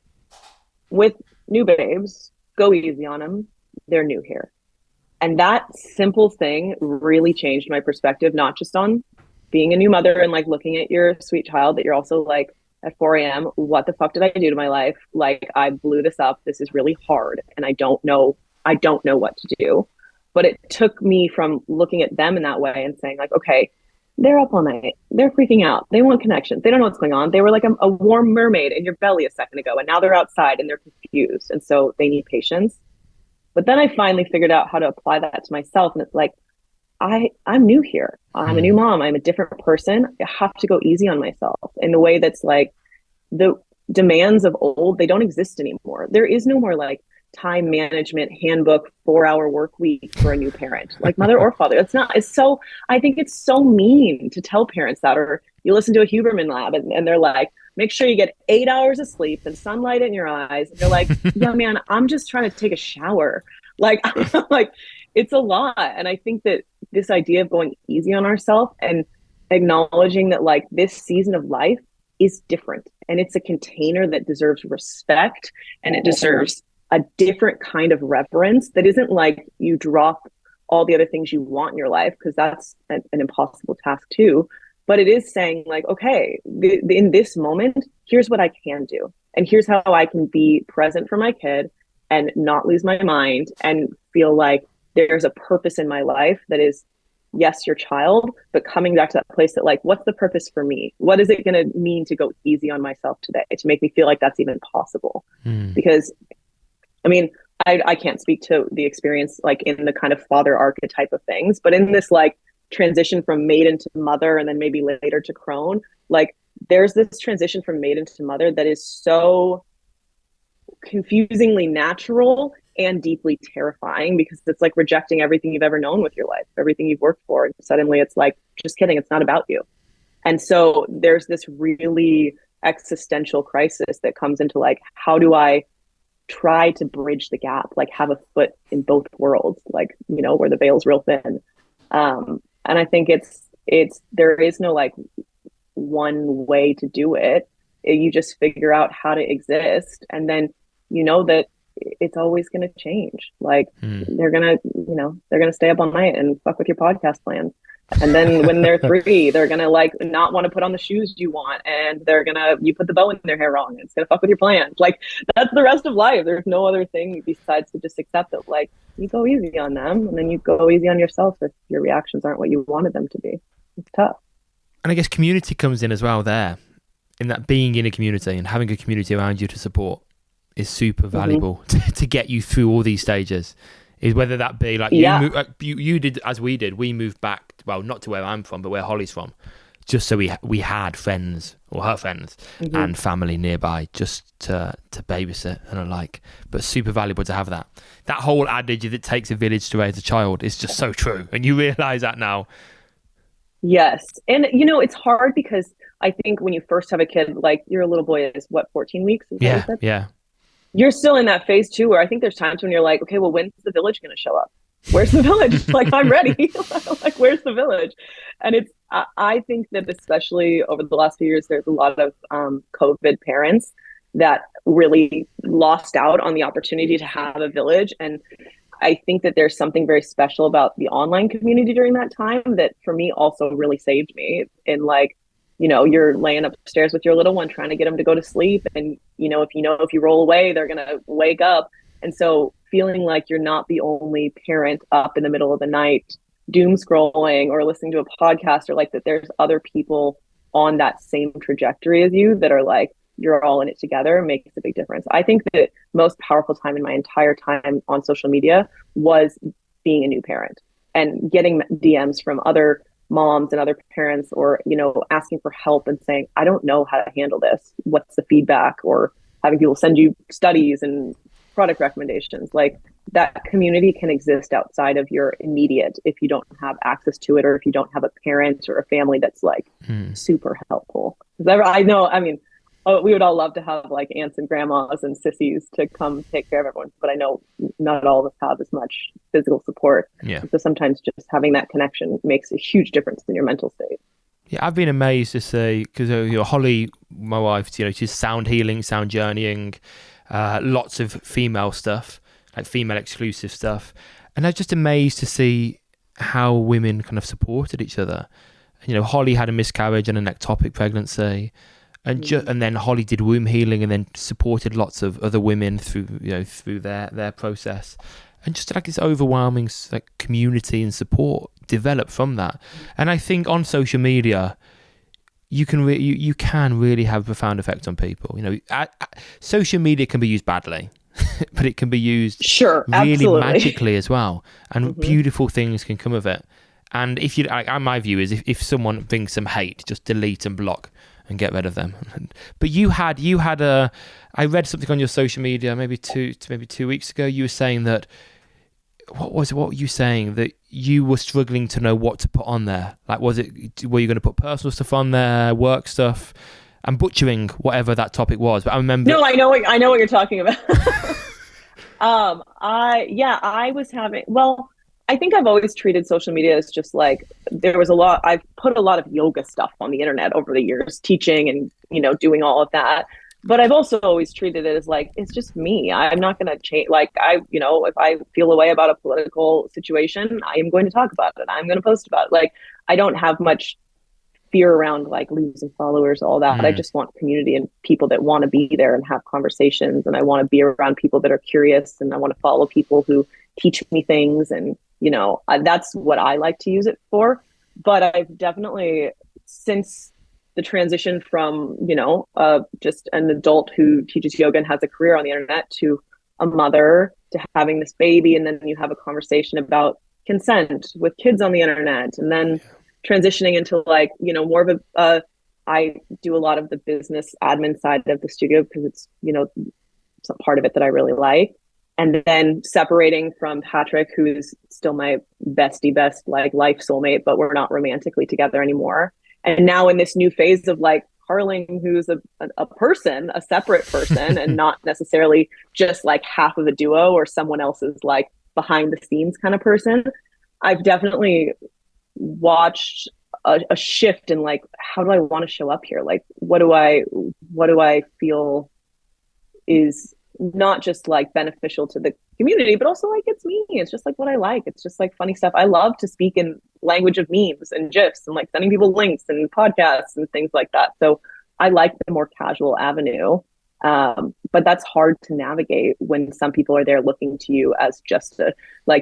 with new babes, go easy on them. They're new here. And that simple thing really changed my perspective, not just on being a new mother and like looking at your sweet child, that you're also like at 4 a.m., what the fuck did I do to my life? Like I blew this up. This is really hard. And I don't know what to do. But it took me from looking at them in that way and saying like, okay, they're up all night. They're freaking out. They want connection. They don't know what's going on. They were like a warm mermaid in your belly a second ago. And now they're outside and they're confused. And so they need patience. But then I finally figured out how to apply that to myself. And it's like, I'm new here. I'm a new mom. I'm a different person. I have to go easy on myself in the way that's like the demands of old, they don't exist anymore. There is no more like time management handbook, 4-hour work week for a new parent, like mother or father. I think it's so mean to tell parents that, or you listen to a Huberman Lab and they're like, make sure you get 8 hours of sleep and sunlight in your eyes. And you're like, yeah, man, I'm just trying to take a shower. Like, like it's a lot. And I think that this idea of going easy on ourselves and acknowledging that like this season of life is different and it's a container that deserves respect and it deserves a different kind of reverence that isn't like you drop all the other things you want in your life, because that's an impossible task too. But it is saying like, okay, in this moment, here's what I can do. And here's how I can be present for my kid and not lose my mind and feel like there's a purpose in my life that is, yes, your child, but coming back to that place that like, what's the purpose for me? What is it going to mean to go easy on myself today to make me feel like that's even possible? Because I mean, I can't speak to the experience like in the kind of father archetype of things, but in this like transition from maiden to mother and then maybe later to crone, like there's this transition from maiden to mother that is so confusingly natural and deeply terrifying, because it's like rejecting everything you've ever known with your life, everything you've worked for. And suddenly it's like, just kidding, it's not about you. And so there's this really existential crisis that comes into like, how do I try to bridge the gap, like have a foot in both worlds, like, you know, where the veil's real thin. And I think there is no like one way to do it. You just figure out how to exist. And then, you know, that it's always going to change. Like they're going to stay up all night and fuck with your podcast plans. And then when they're 3, they're going to like not want to put on the shoes you want. And you put the bow in their hair wrong. And it's going to fuck with your plans. Like that's the rest of life. There's no other thing besides to just accept that, like, you go easy on them and then you go easy on yourself if your reactions aren't what you wanted them to be. It's tough. And I guess community comes in as well there, in that being in a community and having a community around you to support is super valuable to get you through all these stages. Is whether that be like you did as we did. We moved back, well, not to where I'm from, but where Holly's from, just so we had friends or her friends and family nearby just to babysit and alike. But super valuable to have that. That whole adage that it takes a village to raise a child is just so true, and you realise that now. Yes, and you know it's hard because I think when you first have a kid, like your little boy is what, 14 weeks? Yeah. You're still in that phase too, where I think there's times when you're like, okay, well, when's the village going to show up? Where's the village? Like, I'm ready. Like, where's the village? And I think that especially over the last few years, there's a lot of COVID parents that really lost out on the opportunity to have a village. And I think that there's something very special about the online community during that time that for me also really saved me in like, you know, you're laying upstairs with your little one trying to get them to go to sleep. And, if you roll away, they're going to wake up. And so feeling like you're not the only parent up in the middle of the night, doom scrolling or listening to a podcast, or like that there's other people on that same trajectory as you that are like, you're all in it together, makes a big difference. I think the most powerful time in my entire time on social media was being a new parent and getting DMs from other moms and other parents, or, asking for help and saying, I don't know how to handle this. What's the feedback? Or having people send you studies and product recommendations. Like that community can exist outside of your immediate if you don't have access to it, or if you don't have a parent or a family that's like super helpful. I know, we would all love to have like aunts and grandmas and sissies to come take care of everyone, but I know not all of us have as much physical support. Yeah. So sometimes just having that connection makes a huge difference in your mental state. Yeah, I've been amazed to see, because Holly, my wife, she's sound healing, sound journeying, lots of female stuff, like female exclusive stuff, and I'm just amazed to see how women kind of supported each other. Holly had a miscarriage and an ectopic pregnancy. And then Holly did womb healing and then supported lots of other women through their process, and just like this overwhelming like community and support developed from that. And I think on social media, you can really have a profound effect on people. Social media can be used badly. but it can be used Sure, really absolutely. magically as well, and beautiful things can come of it. And if you, my view is, if someone brings some hate, just delete and block and get rid of them. But you had I read something on your social media maybe 2 weeks ago. You were saying that, what were you saying, that you were struggling to know what to put on there? Like, were you going to put personal stuff on there, work stuff? I'm butchering whatever that topic was, but I remember. No, I know what you're talking about. I was having, well, I think I've always treated social media as just like, I've put a lot of yoga stuff on the internet over the years, teaching and, doing all of that. But I've also always treated it as like, it's just me. I'm not going to change. Like, if I feel a way about a political situation, I am going to talk about it. I'm going to post about it. Like, I don't have much fear around like losing followers, all that. I just want community and people that want to be there and have conversations. And I want to be around people that are curious, and I want to follow people who teach me things. And, that's what I like to use it for. But I've definitely, since the transition from, just an adult who teaches yoga and has a career on the internet to a mother to having this baby, and then you have a conversation about consent with kids on the internet, and then transitioning into like, more of I do a lot of the business admin side of the studio because it's, it's a part of it that I really like. And then separating from Patrick, who's still my best like life soulmate, but we're not romantically together anymore. And now in this new phase of like Carling, who's a person, a separate person, and not necessarily just like half of a duo or someone else's like behind the scenes kind of person. I've definitely watched a shift in like, how do I want to show up here? Like, what do I feel is not just like beneficial to the community, but also like it's me. It's just like what I like. It's just like funny stuff. I love to speak in language of memes and GIFs and like sending people links and podcasts and things like that. So I like the more casual avenue. But that's hard to navigate when some people are there looking to you as just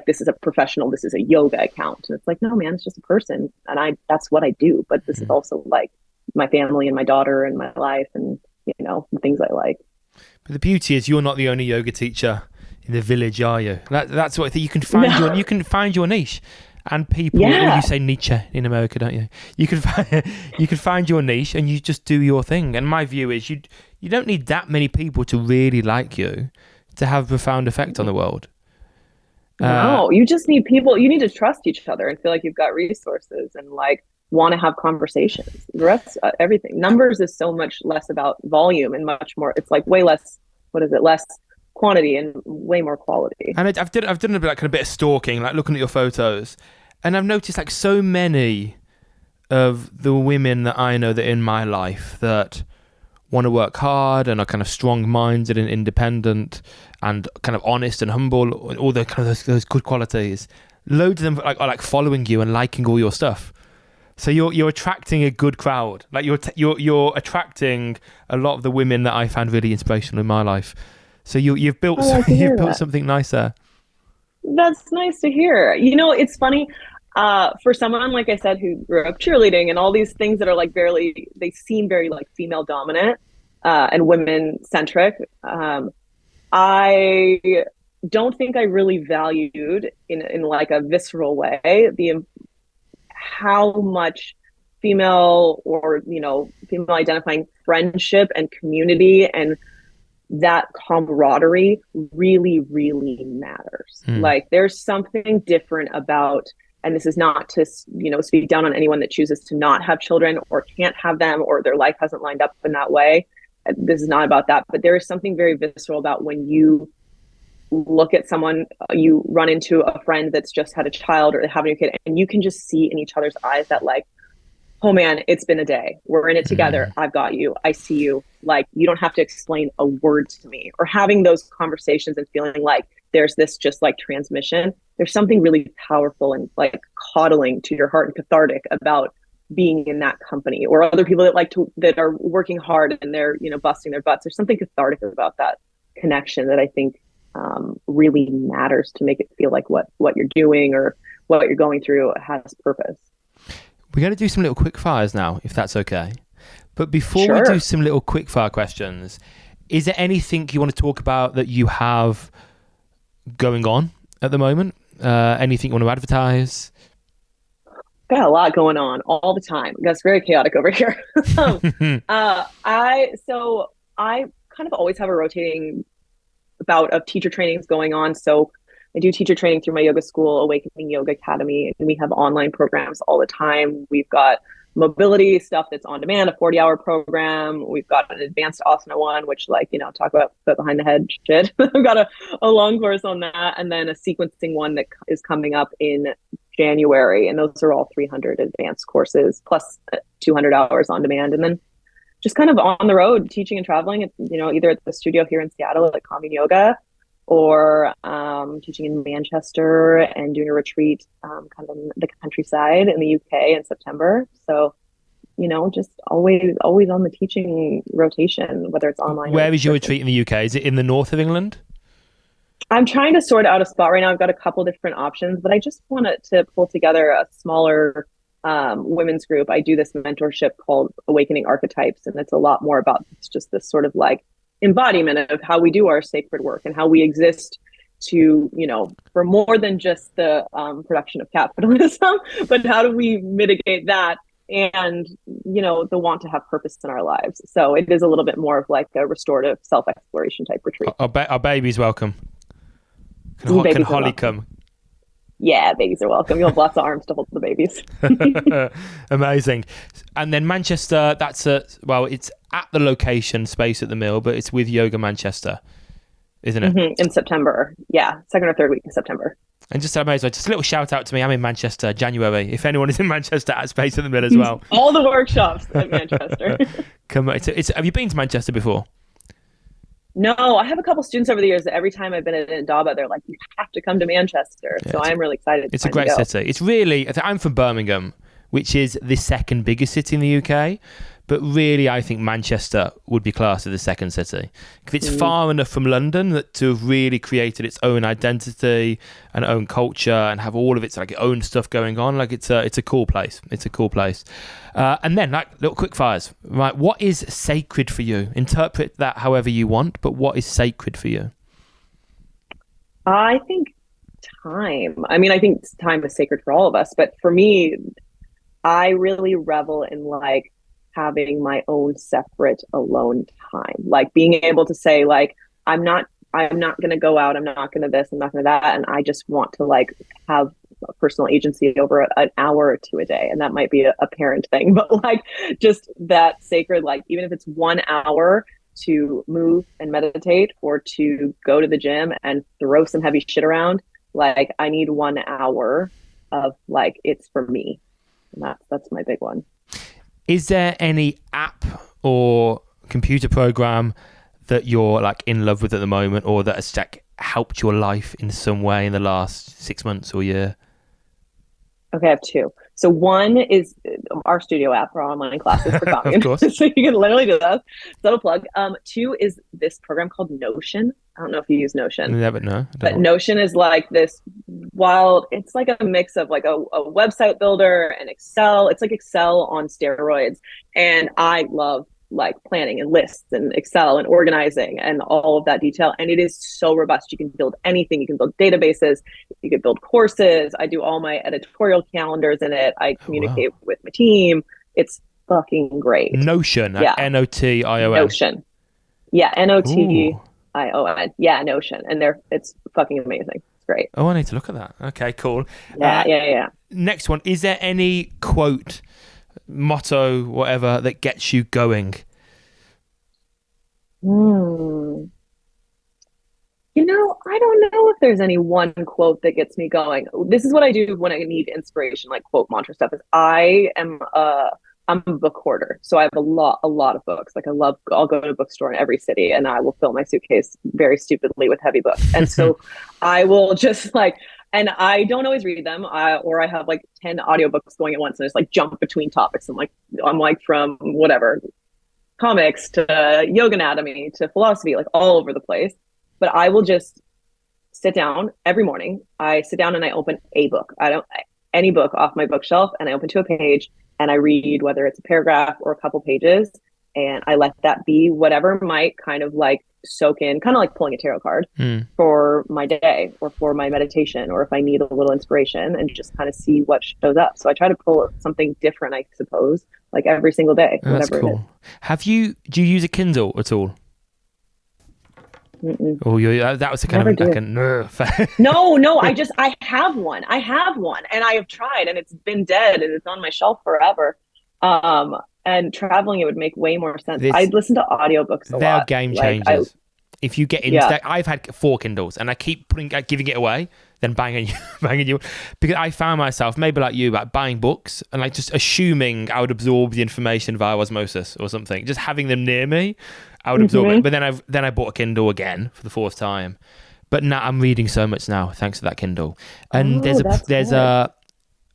this is a professional, this is a yoga account. And it's like, no, man, it's just a person. And that's what I do. But this is also like my family and my daughter and my life and, the things I like. But the beauty is you're not the only yoga teacher in the village, are you? That's what I think. You can find your niche. And people, you say niche in America, don't you? You can find your niche and you just do your thing. And my view is you don't need that many people to really like you to have a profound effect on the world. No, you just need people. You need to trust each other and feel like you've got resources and like want to have conversations. The rest, everything. Numbers is so much less about volume and much more. It's like way less. Less quantity and way more quality. And I've done a bit, like, a bit of stalking, like looking at your photos, and I've noticed like so many of the women that I know that in my life that want to work hard and are kind of strong-minded and independent and kind of honest and humble, all the kind of those good qualities. Loads of them are like following you and liking all your stuff. So you're attracting a good crowd. Like you're attracting a lot of the women that I found really inspirational in my life. So you've built something nice there. That's nice to hear. It's funny for someone, like I said, who grew up cheerleading and all these things that are like they seem very like female dominant and women centric. I don't think I really valued in like a visceral way how much female or female identifying friendship and community and that camaraderie really, really matters. Like there's something different about, and this is not to speak down on anyone that chooses to not have children or can't have them or their life hasn't lined up in that way. This is not about that, but there is something very visceral about when you look at someone, you run into a friend that's just had a child or having a kid, and you can just see in each other's eyes that like, oh man, it's been a day. We're in it together. I've got you. I see you. Like, you don't have to explain a word to me. Or having those conversations and feeling like there's this just like transmission. There's something really powerful and like coddling to your heart and cathartic about being in that company, or other people that are working hard and they're, busting their butts. There's something cathartic about that connection that I think really matters to make it feel like what you're doing or what you're going through has purpose. We're going to do some little quick fires now, if that's okay. But before we do some little quick fire questions, Is there anything you want to talk about that you have going on at the moment? Anything you want to advertise? Got a lot going on all the time. That's very chaotic over here. I kind of always have a rotating bout of teacher trainings going on. So I do teacher training through my yoga school, Awakening Yoga Academy, and we have online programs all the time. We've got mobility stuff that's on demand, a 40-hour program. We've got an advanced asana one, which talk about foot behind the head shit. I've got a long course on that, and then a sequencing one that is coming up in January. And those are all 300 advanced courses plus 200 hours on demand. And then just kind of on the road teaching and traveling, either at the studio here in Seattle at Commune Yoga, or teaching in Manchester and doing a retreat kind of in the countryside in the UK in September. So, just always on the teaching rotation, whether it's online. Where is your retreat in the UK? Is it in the north of England? I'm trying to sort out a spot right now. I've got a couple different options, but I just wanted to pull together a smaller women's group. I do this mentorship called Awakening Archetypes, and it's a lot more about just this sort of like embodiment of how we do our sacred work and how we exist to, for more than just the production of capitalism, but how do we mitigate that and, the want to have purpose in our lives. So it is a little bit more of like a restorative self-exploration type retreat. Our baby's welcome. Can Holly come? Yeah, babies are welcome. You'll have lots of arms to hold the babies. Amazing. And then Manchester, it's at the location Space at the Mill, but it's with Yoga Manchester, isn't it? Mm-hmm. In September. Yeah, second or third week in September. And just a little shout out to me. I'm in Manchester, January. If anyone is in Manchester, at Space at the Mill as well. All the workshops at Manchester. Come on. Have you been to Manchester before? No, I have a couple students over the years that every time I've been at Indaba, they're like, you have to come to Manchester. Yeah, so I'm really excited. It's a great city. It's really, I'm from Birmingham, which is the second biggest city in the UK. But really, I think Manchester would be classed as the second city. Because it's far enough from London to have really created its own identity and own culture and have all of its own stuff going on. It's a cool place. It's a cool place. And then little quick fires. Right, what is sacred for you? Interpret that however you want, but what is sacred for you? I think time. I mean, I think time is sacred for all of us. But for me, I really revel in having my own separate alone time, being able to say I'm not going to go out, I'm not going to this, I'm not going to that, and I just want to have a personal agency over an hour or two a day. And that might be a parent thing, but just that sacred, even if it's 1 hour to move and meditate or to go to the gym and throw some heavy shit around, I need 1 hour of it's for me. And that's my big one. Is there any app or computer program that you're in love with at the moment, or that has helped your life in some way in the last 6 months or year? Okay, I have two. So one is our studio app for online classes for Commune. Of course. So you can literally do that. Subtle plug. Two is this program called Notion. I don't know if you use Notion. Never know. But Notion is this wild, it's a mix of a website builder and Excel. It's like Excel on steroids. And I love planning and lists and Excel and organizing and all of that detail. And it is so robust. You can build anything. You can build databases. You can build courses. I do all my editorial calendars in it. I communicate with my team. It's fucking great. Notion. Yeah. Notion. Notion. Yeah. Notion. Yeah, Notion. And it's fucking amazing. It's great. Oh, I need to look at that. Okay, cool. Yeah. Next one. Is there any quote, motto, whatever, that gets you going? I don't know if there's any one quote that gets me going. This is what I do when I need inspiration, quote mantra stuff. Is I'm a book hoarder, so I have a lot of books. I'll go to a bookstore in every city, and I will fill my suitcase very stupidly with heavy books. And so I will just and I don't always read them, or I have 10 audiobooks going at once, and I just jump between topics. I'm from whatever, comics to yoga anatomy to philosophy, all over the place. But I will just sit down every morning. I sit down and I open a book. Any book off my bookshelf, and I open to a page and I read, whether it's a paragraph or a couple pages. and I let that be whatever might kind of like soak in, kind of like pulling a tarot card for my day or for my meditation, or if I need a little inspiration, and just kind of see what shows up. So I try to pull something different, I suppose, like every single day, whatever it is. Do you use a Kindle at all? Oh, that was a kind of like a nerve. No, I have one, and I have tried, and it's been dead, and it's on my shelf forever. And traveling, it would make way more sense. I listen to audiobooks a lot. They're game changers. If you get into that, I've had 4 Kindles, and I keep giving it away, then banging you, because I found myself, maybe like you, like buying books and like just assuming I would absorb the information via osmosis or something. Just having them near me, I would absorb it. But then I bought a Kindle again for the 4th time. But now I'm reading so much now thanks to that Kindle. And there's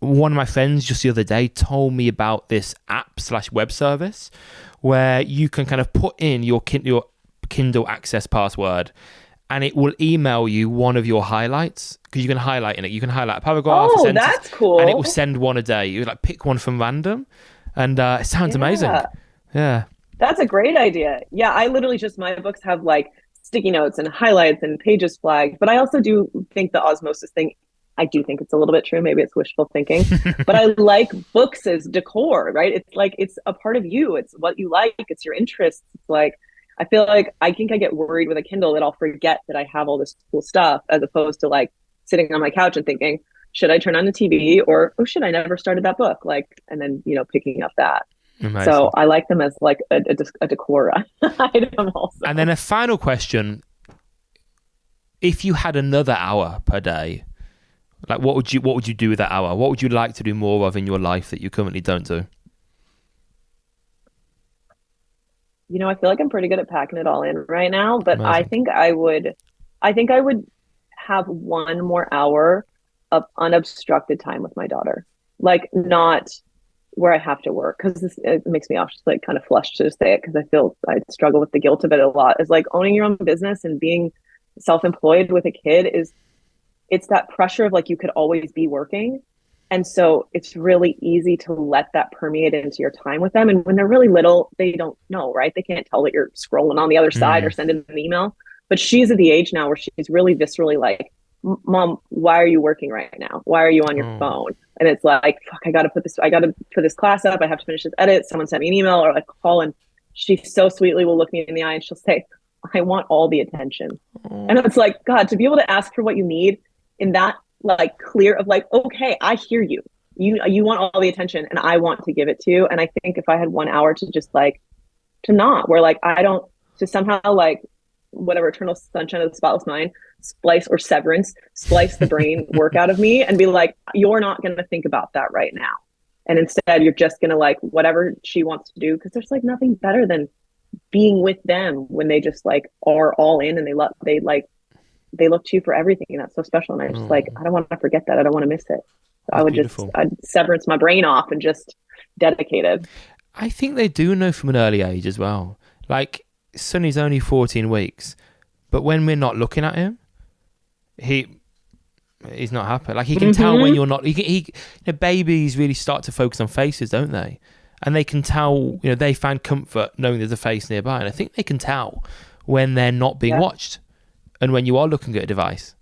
one of my friends just the other day told me about this app/web service where you can kind of put in your Kindle access password, and it will email you one of your highlights, because you can highlight in it. You can highlight a paragraph, a sentence, that's cool. and it will send one a day. You like pick one from random, and it sounds amazing. Yeah, that's a great idea. Yeah, I literally my books have like sticky notes and highlights and pages flagged, but I also do think the osmosis thing, I do think it's a little bit true. Maybe it's wishful thinking, but I like books as decor, right? It's like, it's a part of you. It's what you like. It's your interests. It's like, I feel like I get worried with a Kindle that I'll forget that I have all this cool stuff, as opposed to like sitting on my couch and thinking, should I turn on the TV, or, oh shit, I never started that book. Like, and then, picking up that. Amazing. So I like them as like a decor item also. And then a final question. If you had another hour per day, like what would you do with that hour? What would you like to do more of in your life that you currently don't do? I feel like I'm pretty good at packing it all in right now, but amazing. I think I would have one more hour of unobstructed time with my daughter. Like, not where I have to work, because it makes me just like kind of flushed to say it, because I feel I struggle with the guilt of it a lot. Is like owning your own business and being self-employed with a kid it's that pressure of like, you could always be working. And so it's really easy to let that permeate into your time with them. And when they're really little, they don't know, right? They can't tell that you're scrolling on the other side or sending an email. But she's at the age now where she's really viscerally like, Mom, why are you working right now? Why are you on your phone? And it's like, fuck, I got to put this class up. I have to finish this edit. Someone sent me an email or a call. And she so sweetly will look me in the eye and she'll say, I want all the attention. And it's like, God, to be able to ask for what you need in that like clear of like, okay, I hear you. You want all the attention and I want to give it to you. And I think if I had 1 hour to just like, to not, where like, to somehow like, whatever, Eternal Sunshine of the Spotless Mind, splice the brain work out of me and be like, you're not going to think about that right now. And instead you're just going to like, whatever she wants to do. Cause there's like nothing better than being with them when they just like are all in and they look to you for everything, and that's so special. And I just like, I don't want to forget that. I don't want to miss it. So I'd severance my brain off and just dedicate it. I think they do know from an early age as well. Like, Sonny's only 14 weeks, but when we're not looking at him, he's not happy. Like, he can tell when you're not. Babies really start to focus on faces, don't they? And they can tell. They find comfort knowing there's a face nearby, and I think they can tell when they're not being watched. And when you are looking at a device.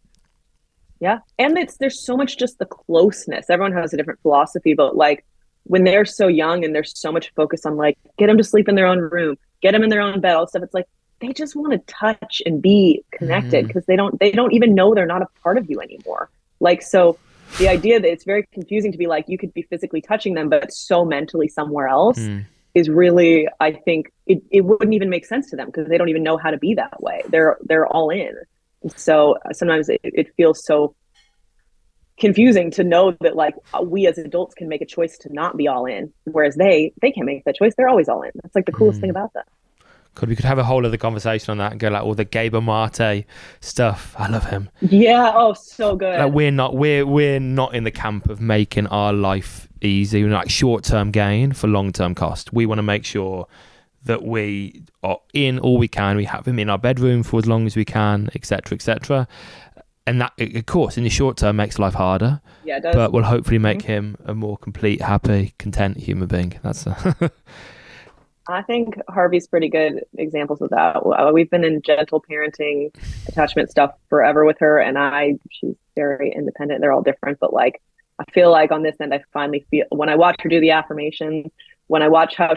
Yeah. And there's so much just the closeness. Everyone has a different philosophy, but like when they're so young and there's so much focus on like, get them to sleep in their own room, get them in their own bed, all stuff. It's like, they just want to touch and be connected because they don't even know they're not a part of you anymore. Like, so the idea that it's very confusing to be like, you could be physically touching them, but so mentally somewhere else is really, I think it wouldn't even make sense to them because they don't even know how to be that way. They're all in. And so sometimes it feels so confusing to know that like we as adults can make a choice to not be all in, whereas they can't make that choice. They're always all in. That's like the coolest thing about that. We could have a whole other conversation on that and go like all the Gabor Mate stuff. I love him. Yeah. Oh, so good. Like we're not in the camp of making our life easy. We're like short-term gain for long-term cost. We want to make sure that we are in all we can. We have him in our bedroom for as long as we can, etc., etc. And that, of course, in the short term makes life harder. Yeah, it does. But will hopefully make him a more complete, happy, content human being. I think Harvey's pretty good examples of that. We've been in gentle parenting, attachment stuff forever with her, and she's very independent. They're all different, but like I feel like on this end, I finally feel when I watch her do the affirmations, when I watch how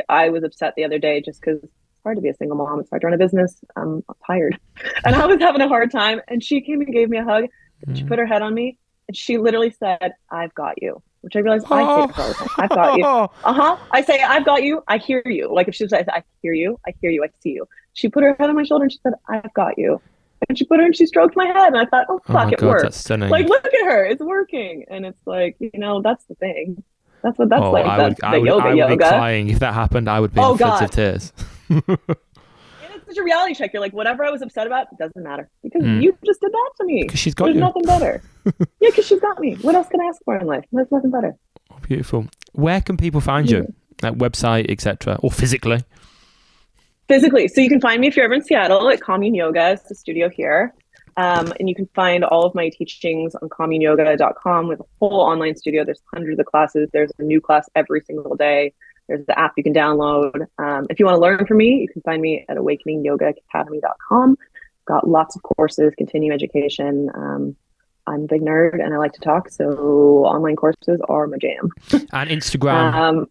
I was upset the other day just because it's hard to be a single mom. It's hard to run a business. I'm tired, and I was having a hard time. And she came and gave me a hug. And she put her head on me, and she literally said, "I've got you." Which I realized I say to her all the time. I've got you. I say, I've got you. I hear you. Like if she says, I hear you. I hear you. I see you. She put her head on my shoulder and she said, I've got you. And she put her and she stroked my head. And I thought, oh, fuck, it worked. That's stunning. Like, look at her. It's working. And it's like, that's the thing. That's the yoga. I would be crying. If that happened, I would be in fits of tears. It's such a reality check. You're like, whatever I was upset about, it doesn't matter. Because you just did that to me. Because she's got There's you. nothing better. Yeah, because she's got me. What else can I ask for in life? There's nothing better. Oh, beautiful. Where can people find you? Like website, etc., or physically? Physically. So you can find me if you're ever in Seattle at Commune Yoga. It's the studio here. And you can find all of my teachings on communeyoga.com with a whole online studio. There's hundreds of classes. There's a new class every single day. There's the app you can download. If you want to learn from me, you can find me at awakeningyogaacademy.com. Got lots of courses, continuing education. I'm a big nerd and I like to talk, so online courses are my jam. And Instagram?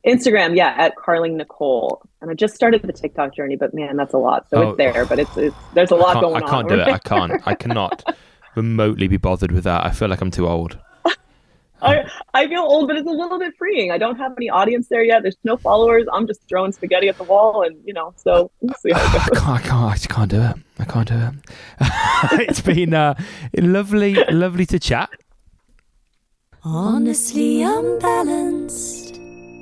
Instagram, yeah, at Carling Nicole. And I just started the TikTok journey, but man, that's a lot. So it's there, but it's there's a lot going on. I can't do it. I cannot remotely be bothered with that. I feel like I'm too old. I feel old, but it's a little bit freeing. I don't have any audience there yet. There's no followers. I'm just throwing spaghetti at the wall, and so we'll see how it goes. I just can't do it. I can't do it. It's been lovely to chat. Honestly unbalanced.